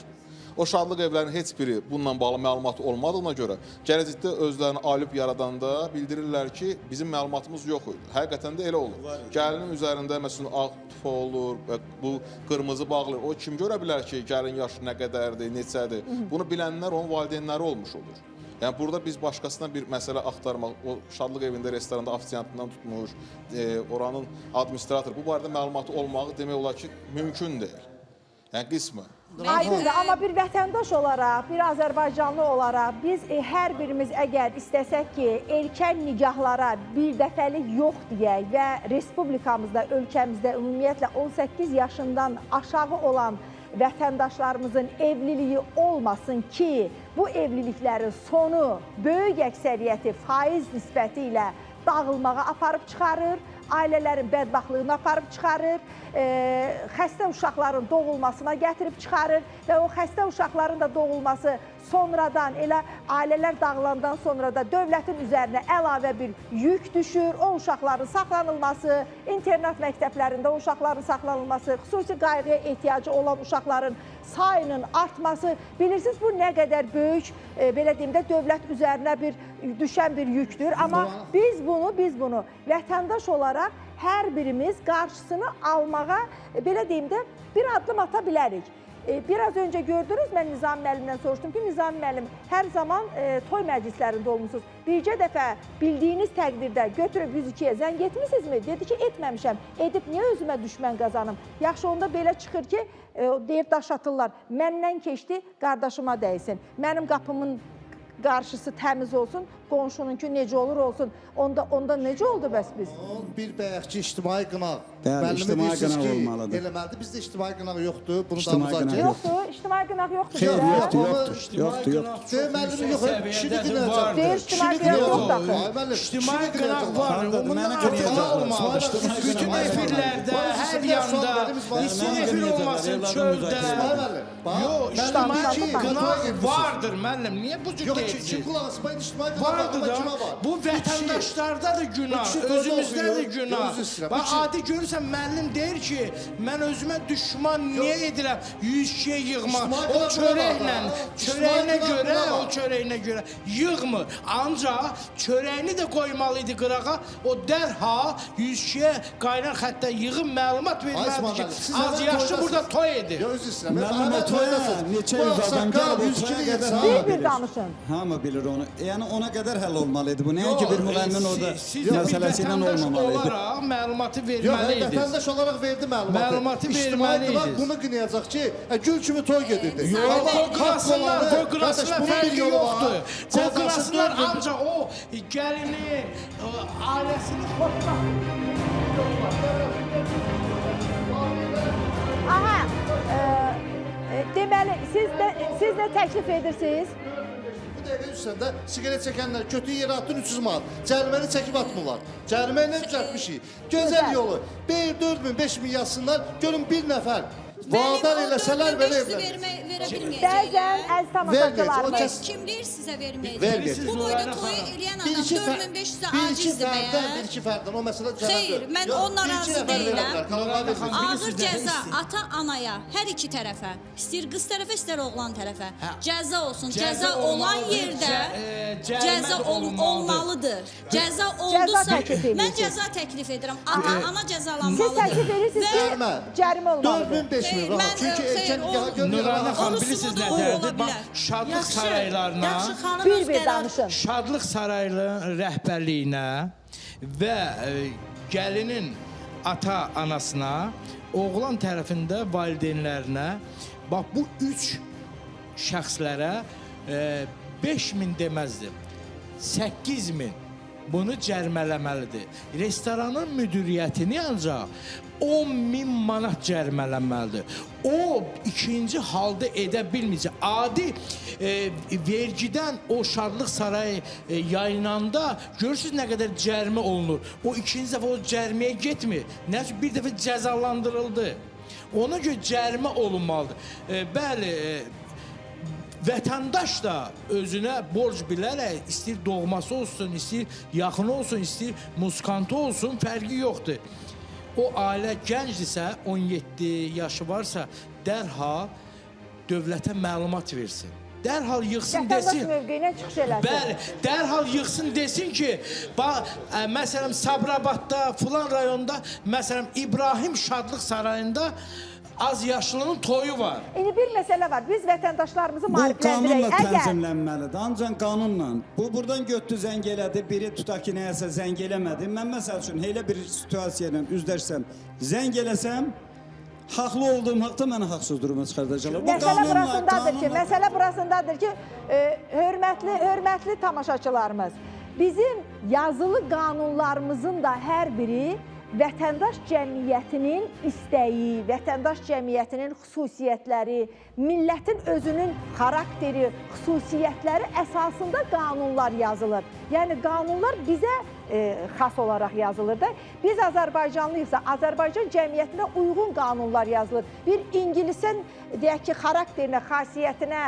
O şadlıq evlərinin heç biri bununla bağlı məlumat olmadığına görə gələcəkdə özlərini alüb yaradanda bildirirlər ki, bizim məlumatımız yox idi. Həqiqətən də elə olur. Gəlinin üzərində məsələn ağ tufa olur, bu qırmızı bağlı. O kim görə bilər ki, gəlin yaşı nə qədərdir, neçədir? Bunu bilənlər onun valideynləri olmuş olur. Yəni, burada biz başqasına bir məsələ axtarmaq, o şadlıq evində, restoranda ofisiantından tutmuş, oranın administratoru, bu barədə məlumatı olmağı demək olar ki, mümkün deyil. Yəni, qismən. Aydındır, amma bir vətəndaş olaraq, bir Azərbaycanlı olaraq biz hər birimiz əgər istəsək ki, erkən nikahlara bir dəfəlik yox deyək və respublikamızda, ölkəmizdə ümumiyyətlə 18 yaşından aşağı olan vətəndaşlarımızın evliliyi olmasın ki, bu evliliklərin sonu böyük əksəriyyəti faiz nisbəti ilə dağılmağa aparıb çıxarır, ailələrin bədbaxtlığına aparıb çıxarır, xəstə uşaqların doğulmasına gətirib çıxarır və o xəstə uşaqların da doğulması sonradan, elə ailələr dağılandan sonra da dövlətin üzərinə əlavə bir yük düşür. O uşaqların saxlanılması, internat məktəblərində o uşaqların saxlanılması, xüsusi qayğıya ehtiyacı olan uşaqların sayının artması, bilirsiniz, bu nə qədər böyük, belə deyim də, dövlət üzərinə düşən bir yükdür. Amma biz bunu vətəndaş olaraq hər birimiz qarşısını almağa, belə deyim də, bir addım ata bilərik. Biraz öncə gördünüz, mən Nizami müəllimdən soruşdum ki, Nizami müəllim, hər zaman toy məclislərində olmuşsunuz. Bircə dəfə bildiyiniz təqdirdə götürüb 102-yə zəng etmişsinizmi? Dedi ki, etməmişəm. Edib niyə özümə düşmən qazanım? Yaxşı, onda belə çıxır ki, deyir, daş atırlar. Məndən keçdi, qardaşıma dəysin. Mənim qapımın qarşısı təmiz olsun, qonşununki necə olur olsun. Onda necə oldu bəs biz? Bir bəyəkçi ictimai qınaq. Bəli, ictimai qınaq olmalıdır. Eləməlidir. Bizdə ictimai qınaq yoxdur. Yoxdur, ictimai qınaq yoxdur. Xeyr, yoxdur. Müəllim yox, kişini qınayacaq. Deyir, ictimai qınaq yoxdur. İctimai qınaq var. Bütün efirlərdə, hər yanda, istəyir efir olmasın, çöldə. Yox, ictimai qınaq vardır, müəllim. Niyə bu cür deyirsiniz? Vardır da, bu vətəndaşlarda da günah, özümüzdə də günah. Bax, adi görürsən, müəllim deyir ki, mən özümə düşman niyə edirəm? 100 şey yığma. O çörəklə, çörəyinə görə o çörəyinə görə yığmır. Ancaq çörəyini də qoymalı idi qırağa. O dərhal 102-yə qaynar xəttə yığıb məlumat verməlidir ki, az yaşlı burada toy edir. Məlumat toya neçə yüz adam gəlib o toya qədər Bir danışın. Hamı bilir onu. Yəni ona qədər həll olmalıydı bu. Nəyə ki bir müğənnin orada məsələsi ilə olmamalıydı. Olaraq məlumatı Yox, verməliydiniz. vətəndaş olaraq verdi məlumatı. Məlumatı İctimai verməliydiniz. divaq bunu qınayacaq ki, gül kimi toy gedirdi. Yox, qoqrasınlar fərqi yoxdur. Qoqrasınlar ancaq o gəlini, ailəsini Aha, deməli, siz də təklif edirsiniz? Bu dəqiqə üstəndə siqaret çəkənlər kötü yerə atın 300 manat. Cəriməni çəkib atmırlar. Cərimə ilə düzəltmişik. Gözəl yolu. 4 min, 5 min yazsınlar. Görün bir nəfər. Vadar eləsələr belə evlər. Bəzən əziz tamaşaçılarımız. Kim deyir sizə verməyəcək? Verməyəcək. Bu boyda toyu eləyən adam 4500-ə acizdir bəyən. Bir-iki fərdən o məsələ cəhətdir. Xeyr, mən onunla razı deyiləm. Ağır cəza ata-anaya, hər iki tərəfə, istəyir qız tərəfə, istər oğlan tərəfə. Cəza olsun. Cəza olan yerdə cəza olmalıdır. Cəza oldusa, mən cəza təklif edirəm. Ata-ana cəzalanmalıdır. Siz təklif edirsiniz ki, cərimə olmalıdır. 4500 min rahat. Çünki erkən Nurayna xanım bilirsiniz nəzərdir? Bax, şadlıq saraylarına, bir danışın. şadlıq saraylarının rəhbərliyinə və gəlinin ata-anasına, oğlan tərəfində valideynlərinə, bax bu 3 şəxslərə 5000 deməzdim, 8000 bunu cərimələməlidir. Restoranın müdiriyyətini ancaq 10.000 manat cərimələnməlidir. O ikinci halda edə bilməyəcək. Adi vergidən o şadlıq sarayı yayınanda görürsünüz nə qədər cərimə olunur. O ikinci dəfə o cəriməyə getmir. Nə üçün bir dəfə cəzalandırıldı. Ona görə cərimə olunmalıdır. Bəli, vətəndaş da özünə borc bilərək, istəyir doğması olsun, istəyir yaxını olsun, istəyir muskantı olsun, fərqi yoxdur. O ailə gəncdirsə, 17 yaşı varsa, dərhal dövlətə məlumat versin. Dərhal yığsın desin. Vətəndaş mövqeyinə çıxış eləsin. Bəli, dərhal yığsın desin ki, məsələn, Sabirabadda, filan rayonda, məsələn, İbrahim Şadlıq Sarayında az yaşlının toyu var. İndi bir məsələ var. Biz vətəndaşlarımızı Bu maarifləndirək. qanunla tənzimlənməlidir. Ancaq qanunla. Bu buradan götdü zəng elədi, biri tutaq ki, nəyəsə zəng eləmədi. Mən məsəl üçün elə bir situasiya ilə üzləşsəm, zəng eləsəm, haqlı olduğum haqda mənə haqsız duruma çıxardacaqlar. Məsələ burasındadır ki, hörmətli tamaşaçılarımız, bizim yazılı qanunlarımızın da hər biri vətəndaş cəmiyyətinin istəyi, vətəndaş cəmiyyətinin xüsusiyyətləri, millətin özünün xarakteri, xüsusiyyətləri əsasında qanunlar yazılır. Yəni, qanunlar bizə xas olaraq yazılır da. Biz Azərbaycanlıyıqsa, Azərbaycan cəmiyyətinə uyğun qanunlar yazılır. Bir İngilisin, deyək ki, xarakterinə, xasiyyətinə,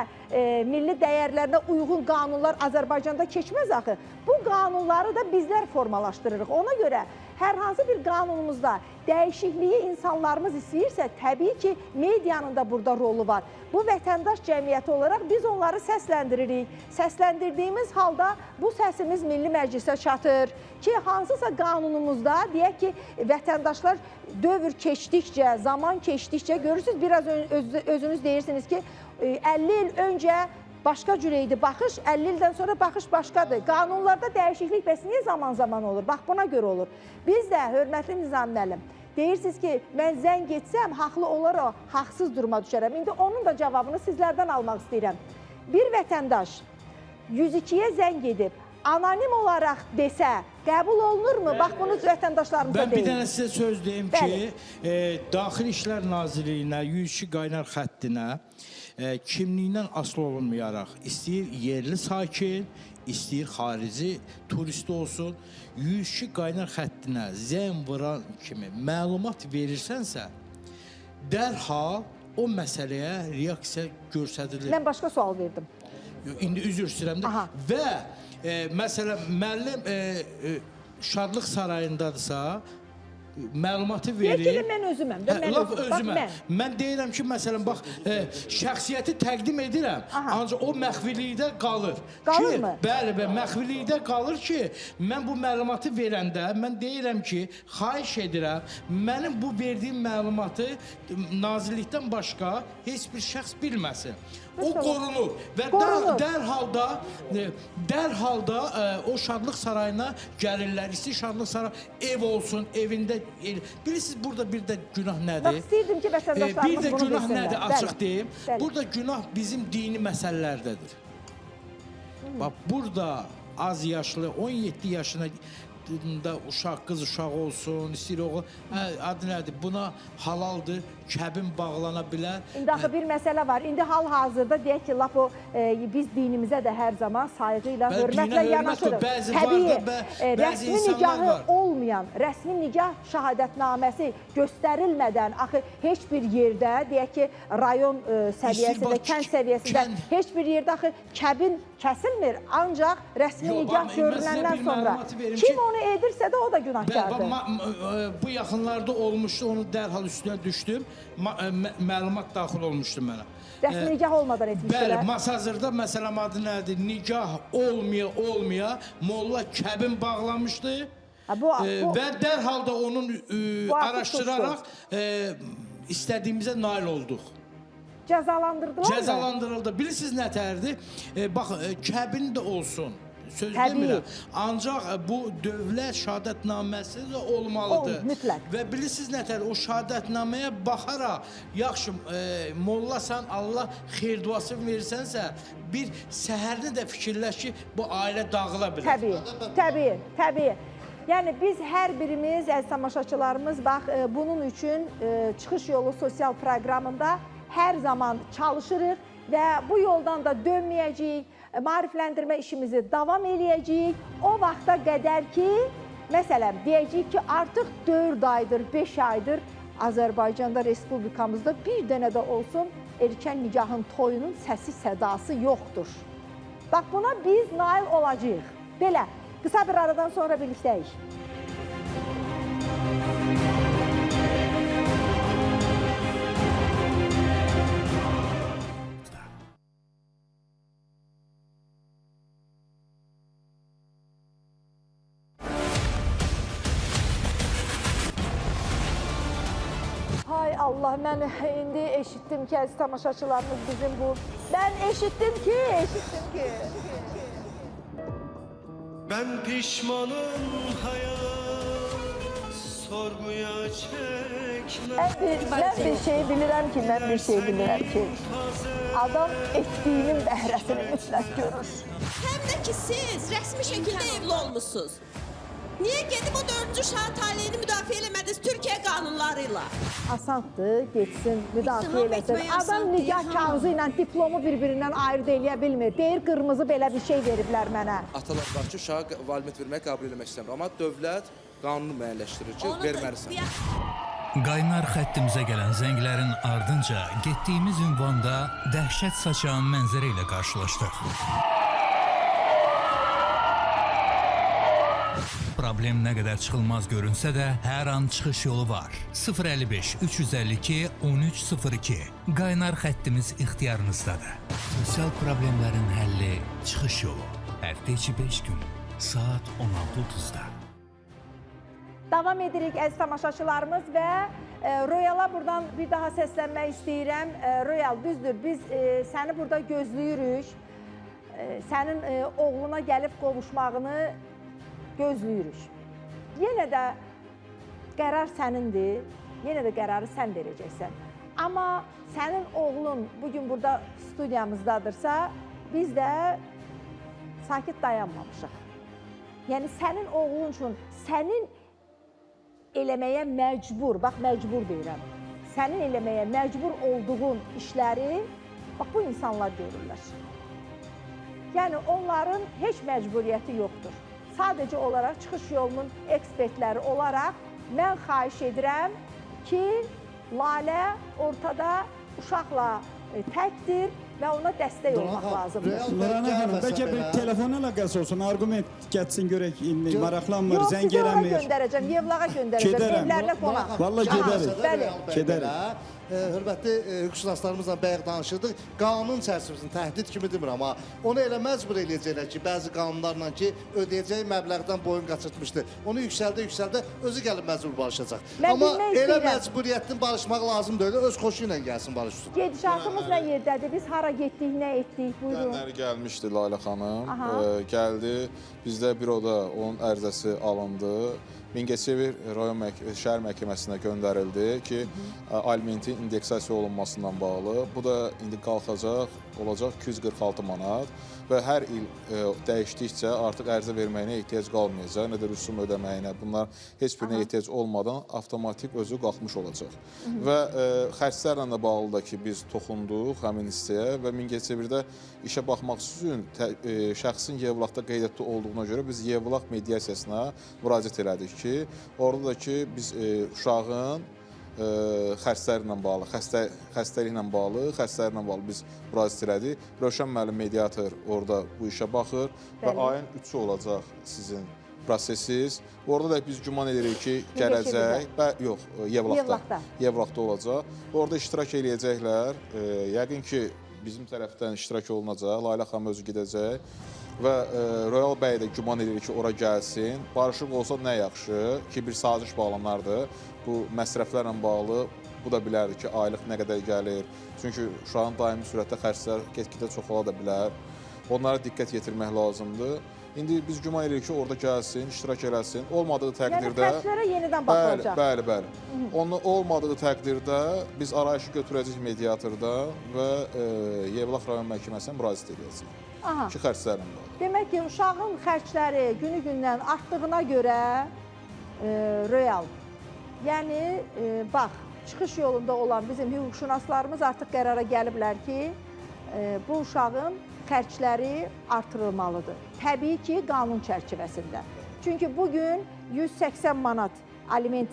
milli dəyərlərinə uyğun qanunlar Azərbaycanda keçməz axı. Bu qanunları da bizlər formalaşdırırıq. Ona görə hər hansı bir qanunumuzda dəyişikliyi insanlarımız istəyirsə, təbii ki, medianın da burada rolu var. Bu vətəndaş cəmiyyəti olaraq biz onları səsləndiririk. Səsləndirdiyimiz halda bu səsimiz Milli Məclisə çatır ki, hansısa qanunumuzda, deyək ki, vətəndaşlar dövr keçdikcə, zaman keçdikcə, görürsünüz, biraz özünüz deyirsiniz ki, 50 il öncə başqa cür idi baxış, 50 ildən sonra baxış başqadır. Qanunlarda dəyişiklik bəs niyə zaman-zaman olur? Bax, buna görə olur. Biz də, hörmətli Nizami müəllim, deyirsiniz ki, mən zəng etsəm, haqlı olaraq haqsız duruma düşərəm. İndi onun da cavabını sizlərdən almaq istəyirəm. Bir vətəndaş 102-yə zəng edib, anonim olaraq desə, qəbul olunurmu? Bax, bunu vətəndaşlarımıza deyil. Ben bir dənə sizə söz deyim ki, Daxili İşlər Nazirliyinə, 102 qaynar xəttinə kimliyindən asılı olunmayaraq, istəyir yerli sakin, istəyir xarici turist olsun, 102 qaynar xəttinə zəng vuran kimi məlumat verirsənsə, dərhal o məsələyə reaksiya göstərilir. Mən başqa sual verdim. İndi üzr istəyirəm də. Və məsələn, müəllim Şadlıq Sarayındadırsa, məlumatı verir. Deyək ki, mən özüməm də, mən Laf özüm. özümə. Mən deyirəm ki, məsələn, bax, şəxsiyyəti təqdim edirəm, ancaq o məxfilikdə qalır. Qalırmı? Bəli, məxfilikdə qalır ki, mən bu məlumatı verəndə, mən deyirəm ki, xahiş edirəm, mənim bu verdiyim məlumatı nazirlikdən başqa heç bir şəxs bilməsin. O qorunur və dərhalda o şadlıq sarayına gəlirlər. İstəyir şadlıq sarayı ev olsun, evində. Bilirsiniz, burada bir də günah nədir? Bax, istəyirdim ki, vətəndaşlarımız bunu bilsinlər. Bir də günah nədir, açıq deyim. Burada günah bizim dini məsələlərdədir. Bax, burada az yaşlı, 17 yaşına uşaq, qız uşağı olsun, istəyir oğul, adı nədir? Buna halaldır, kəbin bağlana bilər. İndi axı bir məsələ var. İndi hal-hazırda deyək ki, lap o biz dinimizə də hər zaman sayğı ilə, hörmətlə yanaşırıq. Təbii, rəsmi nikahı olmayan, rəsmi nikah şəhadətnaməsi göstərilmədən, axı heç bir yerdə, deyək ki, rayon səviyyəsində, kənd səviyyəsində, heç bir yerdə axı kəbin kəsilmir. Ancaq rəsmi nikah görünəndən sonra kim onu edirsə də o da günahkardır. Bu yaxınlarda olmuşdu, onu dərhal üstünə düşdüm. Məlumat daxil olmuşdu mənə. Rəsmi nikah olmadan etmişdilər. Bəli, masazırda məsələm adı nədir? Nikah olmaya molla kəbin bağlamışdı və dərhal da onun araşdıraraq istədiyimizə nail olduq. Cəzalandırdılar mı? Cəzalandırıldı. Bilirsiniz nətərdir? Bax, kəbin də olsun. Söz demirəm. Ancaq bu dövlət şəhadətnaməsi də olmalıdır. Mütləq. Və bilirsiniz nətər? O şəhadətnaməyə baxaraq, yaxşı, mollasan, Allah xeyir duası versənsə, bir səhərini də fikirləş ki, bu ailə dağıla bilər. Təbii. Yəni, biz hər birimiz, əziz tamaşaçılarımız, bax, bunun üçün Çıxış Yolu sosial proqramında hər zaman çalışırıq və bu yoldan da dönməyəcəyik, maarifləndirmə işimizi davam eləyəcəyik. O vaxta qədər ki, məsələn, deyəcəyik ki, artıq 4 aydır, 5 aydır Azərbaycanda, Respublikamızda bir dənə də olsun erkən nikahın toyunun səsi, sədası yoxdur. Bax, buna biz nail olacağıq. Belə, qısa bir aradan sonra birlikdəyik. Hay Allah, mən indi eşitdim ki, əziz tamaşaçılarımız bizim bu... Mən eşitdim ki... Ben pişmanım hayat sorguya çekme. Mən bir şey bilirəm ki, adam etdiyinin bəhrəsini mütləq görür. Həm də ki, siz rəsmi şəkildə evli olmuşsunuz. Niyə gedib o 4-cü şahid taleyini müdafiə eləmədiniz Türkiyə qanunları ilə? Asandır, geçsin, müdafiə eləsin. Adam nikah kağızı ilə diplomu bir-birindən ayırt eləyə bilmir. Deyir, qırmızı belə bir şey veriblər mənə. Atalar var ki, uşağa valimet verməyə qəbul eləmək istəmir. Amma dövlət qanunu müəyyənləşdirir ki, verməlisən. Qaynar xəttimizə gələn zənglərin ardınca getdiyimiz ünvanda dəhşət saçan mənzərə ilə qarşılaşdıq. Problem nə qədər çıxılmaz görünsə də, hər an çıxış yolu var. 055 352 1302. Qaynar xəttimiz ixtiyarınızdadır. Sosial problemlərin həlli çıxış yolu. Həftə içi 5 gün, saat 16:30-da. Davam edirik əziz tamaşaçılarımız və Royala buradan bir daha səslənmək istəyirəm. Royal, düzdür, biz səni burada gözləyirik. Sənin oğluna gəlib qovuşmağını gözləyirik. Yenə də qərar sənindir, yenə də qərarı sən verəcəksən. Amma sənin oğlun bugün burada studiyamızdadırsa, biz də sakit dayanmamışıq. Yəni, sənin oğlun üçün, sənin eləməyə məcbur, bax, məcbur deyirəm, sənin eləməyə məcbur olduğun işləri, bax, bu insanlar görürlər. Yəni, onların heç məcburiyyəti yoxdur. Sadəcə olaraq çıxış yolunun ekspertləri olaraq mən xahiş edirəm ki, Lalə ortada uşaqla təkdir və ona dəstək olmaq lazımdır. Nurana xanım, bəlkə bir telefon əlaqəsi olsun, argument getsin görək, indi maraqlanmır, zəng Yox, eləmir. göndərəcəm, Yevlağa göndərəcəm, evlərlə qonaq. Vallahi gedərik. Bəli. Gedərik. Hörmətli hüquqşünaslarımızla bayaq danışırdıq. Qanun çərçivəsində təhdid kimi demirəm, amma onu elə məcbur eləyəcəklər ki, bəzi qanunlarla ki, ödəyəcəyi məbləğdən boyun qaçırtmışdı. Onu yüksəldə özü gəlib məcbur barışacaq. Amma elə məcburiyyətlə barışmaq lazım deyil, öz xoşu ilə gəlsin barışsın. Gedişatımız nə yerdədir? Biz hara getdik, nə etdik? Buyurun. Mənləri gəlmişdi Layla xanım, gəldi, bizdə büroda onun ərizəsi alındı. Mingəçevir rayon şəhər məhkəməsinə göndərildi ki, alimentin indeksasiya olunmasından bağlı. Bu da indi qalxacaq, olacaq 246 manat və hər il dəyişdikcə artıq ərizə verməyinə ehtiyac qalmayacaq, nə də rüsum ödəməyinə, bunlar heç birinə ehtiyac olmadan avtomatik özü qalxmış olacaq. Və xərclərlə də bağlı da ki, biz toxunduq həmin hissəyə və Mingəçevirdə işə baxmaq üçün şəxsin Yevlaqda qeydətdə olduğuna görə biz Yevlaq mediasiyasına müraciət elədik ki, orada da ki, biz uşağın xəstəliklə bağlı biz müraciət elədik. Rövşən müəllim mediator orada bu işə baxır və ayın 3-ü olacaq sizin prosesiz. Orada da biz güman edirik ki, gələcək, yox, Yevlaqda olacaq. Orada iştirak eləyəcəklər. Yəqin ki, bizim tərəfdən iştirak olunacaq, Layla xanım özü gedəcək və Royal bəy də güman edir ki, ora gəlsin. Barışıq olsa nə yaxşı ki, bir saziş bağlanardı. Bu məsrəflərlə bağlı, bu da bilərdi ki, aylıq nə qədər gəlir. Çünki uşağın daimi sürətdə xərclər get-gedə çoxala da bilər. Onlara diqqət yetirmək lazımdır. İndi biz güman edirik ki, orada gəlsin, iştirak eləsin. Olmadığı təqdirdə... Yəni xərclərə yenidən baxılacaq. Bəli. Onun olmadığı təqdirdə biz arayışı götürəcəyik mediatorda və Yevlax rayon məhkəməsinə müraciət edəcəyik. Ki, xərclərlə bağlı. Demək ki, uşağın xərcləri günü-gündən artdığına görə real. Yəni, bax, çıxış yolunda olan bizim hüquqşünaslarımız artıq qərara gəliblər ki, bu uşağın xərcləri artırılmalıdır. Təbii ki, qanun çərçivəsində. Çünki bugün 180 manat aliment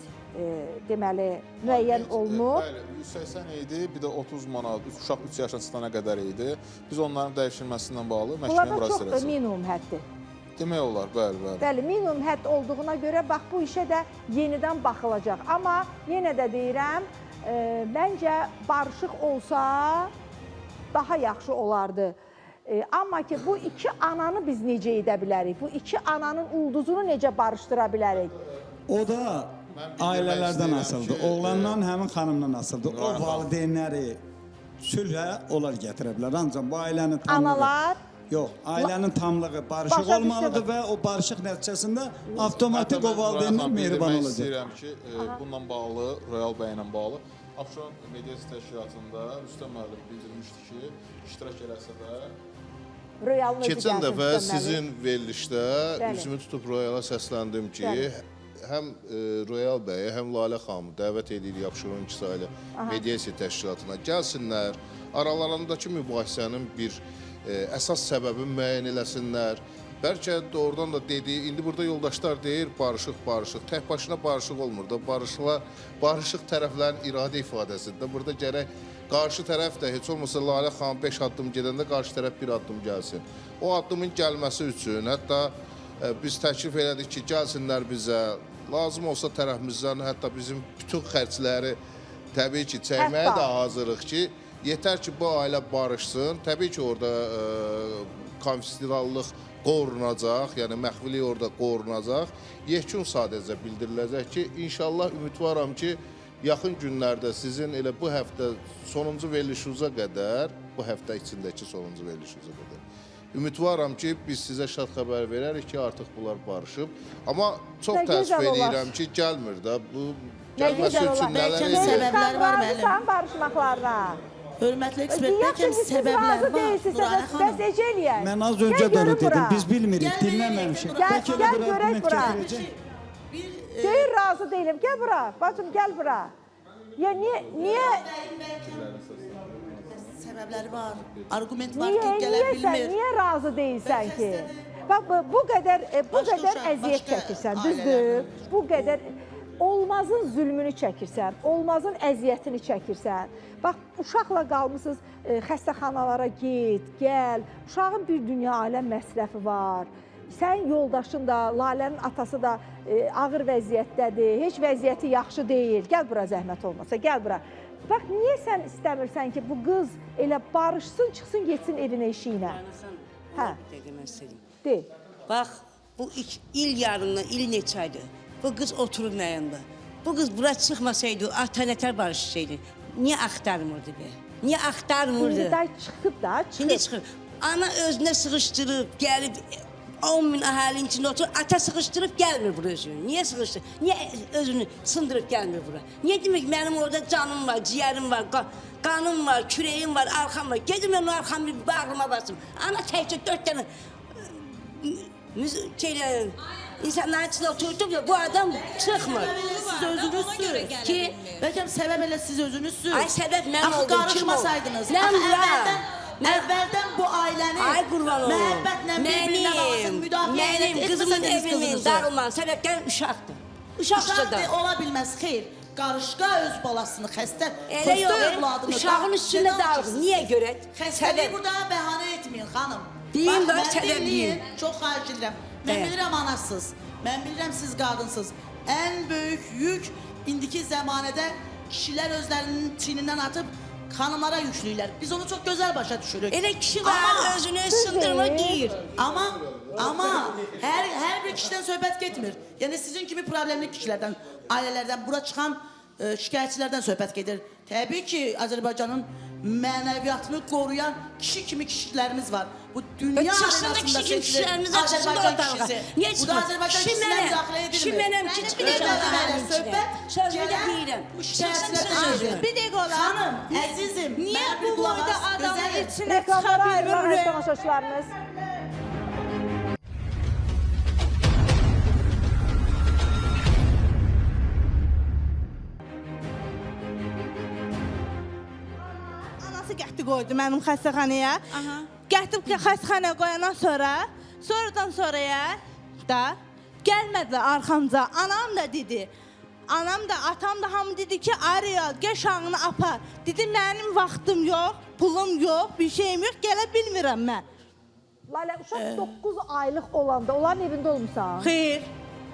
deməli müəyyən olunub. Bəli, 180 idi, bir də 30 manat, uşaq 3 yaşına çıxana qədər idi. Biz onların dəyişilməsindən bağlı məhkəməyə müraciət edəcəyik. Bunlar da çox minimum həddir. Demək olar, bəli. Bəli, minimum hədd olduğuna görə bax bu işə də yenidən baxılacaq. Amma yenə də deyirəm, məncə barışıq olsa daha yaxşı olardı. Amma ki, bu iki ananı biz necə edə bilərik? Bu iki ananın ulduzunu necə barışdıra bilərik? O da ailələrdən asıldı. Oğlandan həmin xanımdan asıldı. O valideynləri sülhə onlar gətirə bilər. Ancaq bu ailənin tamlığı... Analar... Yox, ailənin tamlığı barışıq olmalıdır və o barışıq nəticəsində avtomatik o valideynlər mehriban olacaq. Mən istəyirəm ki, bununla bağlı, Royal bəy ilə bağlı, Abşeron mediasiya təşkilatında Rüstəm müəllim bildirmişdi ki, iştirak eləsə də... Keçən dəfə sizin verilişdə üzümü tutub Royala səsləndim ki, həm Royal bəyə, həm Lalə xanımı dəvət edirik Abşeron İktisali mediasiya təşkilatına. Gəlsinlər, aralarındakı mübahisənin bir əsas səbəbi müəyyən eləsinlər. Bəlkə doğrudan da dediyi, indi burada yoldaşlar deyir, barışıq. Tək başına barışıq olmur da, barışıq tərəflərin iradə ifadəsidir. Burada gərək qarşı tərəf də, heç olmasa Lalə xanım 5 addım gedəndə qarşı tərəf 1 addım gəlsin. O addımın gəlməsi üçün, hətta biz təklif elədik ki, gəlsinlər bizə, lazım olsa tərəfimizdən, hətta bizim bütün xərcləri təbii ki, çəkməyə də hazırıq ki, yetər ki, bu ailə barışsın. Təbii ki, orada konfidensiallıq qorunacaq, yəni məxfilik orada qorunacaq. Yekun sadəcə bildiriləcək ki, inşallah ümidvaram ki, yaxın günlərdə sizin elə bu həftə sonuncu verilişinizə qədər, bu həftə içindəki sonuncu verilişinizə qədər, ümidvaram ki, biz sizə şad xəbər verərik ki, artıq bunlar barışıb. Amma çox təəssüf edirəm ki, gəlmir də. Bu gəlməsi üçün nələr edir? Səbəblər var müəllim. Barışmaqlarına. Hörmətli ekspert, bəlkə səbəblər var. Bəs ecə eləyək. Mən az öncə də onu dedim, biz bilmirik, dinləməmişik. Gəl görək bura. Deyir, razı deyiləm. Gəl bura, bacım, gəl bura. Ya niyə? Səbəbləri var, argument var ki, gələ bilmir. Niyə razı deyilsən ki? Bax, bu qədər əziyyət çəkirsən, düzdür? Bu qədər olmazın zülmünü çəkirsən, olmazın əziyyətini çəkirsən. Bax, uşaqla qalmısınız, xəstəxanalara get, gəl. Uşağın bir dünya aləm məsrəfi var. Sən yoldaşın da, Lalənin atası da ağır vəziyyətdədir. Heç vəziyyəti yaxşı deyil. Gəl bura zəhmət olmasa, gəl bura. Bax, niyə sən istəmirsən ki, bu qız elə barışsın, çıxsın, getsin evinə işinə? Hə. De. Bax, bu il yarımdan, il neçə aydır. Bu qız oturub məyəndə. Bu qız bura çıxmasaydı, ata nətər barışsaydı. Niyə axtarmırdı be? Niyə axtarmırdı? İndi də çıxıb da, çıxıb. İndi çıxıb. Ana özünə sıxışdırıb, gəlib 10 min əhalinin içində oturub, ata sıxışdırıb gəlmir bura özünü. Niyə sıxışdırıb? Niyə özünü sındırıb gəlmir bura? Niyə demək mənim orada canım var, ciyərim var, qanım var, kürəyim var, arxam var. Gedim mən o arxamı bir bağrıma basım. Ana təkcə 4 dənə İnsanların içində oturdum ya, bu adam çıxmır. Siz özünüzsünüz ki, bəlkə səbəb elə siz özünüzsünüz. Ay səbəb mən oldum, kim o? Qarışmasaydınız. Əvvəldən bu ailəni məhəbbətlə bir-birinə qalsın, müdafiə mənim qızımın evinin dağılmanın səbəbdən uşaqdır. Uşaqdır, ola bilməz, xeyr. Qarışqa öz balasını, xəstə övladını... Uşağın üstündə dağılsın, niyə görə? Xəstəliyi burada bəhanə etməyin, xanım. Deyim də səbəb deyim. Çox xahiş edirəm. Mən bilirəm anasız, mən bilirəm siz qadınsız. Ən böyük yük indiki zəmanədə kişilər özlərinin çiynindən atıb xanımlara yükləyirlər. Biz onu çox gözəl başa düşürük. Elə kişi var, özünü sındırma deyir. Amma hər bir kişidən söhbət getmir. Yəni sizin kimi problemli kişilərdən, ailələrdən, bura çıxan şikayətçilərdən söhbət gedir. Təbii ki, Azərbaycanın mənəviyyatını qoruyan kişi kimi kişilərimiz var. Bu dünya arenasında seçilir Azərbaycan kişisi. Bu da Azərbaycan kişisinə müdaxilə edilmir. Kim mənəm ki, çıxacaq söhbət gələn bu şikayətçilərdən. Bir dəqiqə olar. Xanım, əzizim, niyə bu boyda adamın içinə çıxa Reklamlara ayrılaq bilmir? tamaşaçılarımız. Gətirdi qoydu mənim xəstəxanaya. Gətirib xəstəxanaya qoyandan sonradan sonraya da gəlmədilər arxamca. Anam da dedi, anam da, atam da hamı dedi ki, Ariel, gəl uşağını apar. Dedi, mənim vaxtım yox, pulum yox, bir şeyim yox, gələ bilmirəm mən. Lalə, uşaq 9 aylıq olanda, onların evində olmuşsan? Xeyr.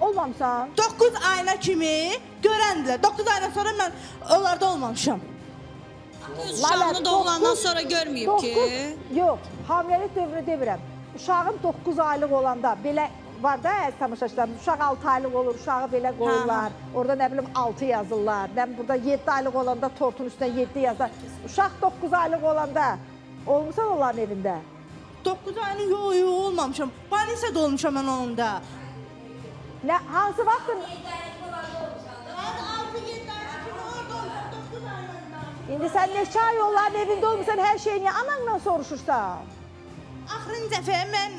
Olmamışsan? 9 ayına kimi görəndilər. 9 aydan sonra mən onlarda olmamışam. Öz uşağını doğulandan sonra görməyib ki. Yox, hamiləlik dövrü demirəm. Uşağın 9 aylıq olanda belə var da əziz tamaşaçılarımız, uşaq 6 aylıq olur, uşağı belə qoyurlar. Orada nə bilim 6 yazırlar. Mən burada 7 aylıq olanda tortun üstünə 7 yazar. Uşaq 9 aylıq olanda olmuşsan onların evində? 9 aylıq yox, olmamışam. Banisədə olmuşam mən onunda. Nə, hansı vaxtın? İndi sən neçə ay onların evində olmuşsan, hər şeyi niyə ananla soruşursan? Axırıncı dəfə mən...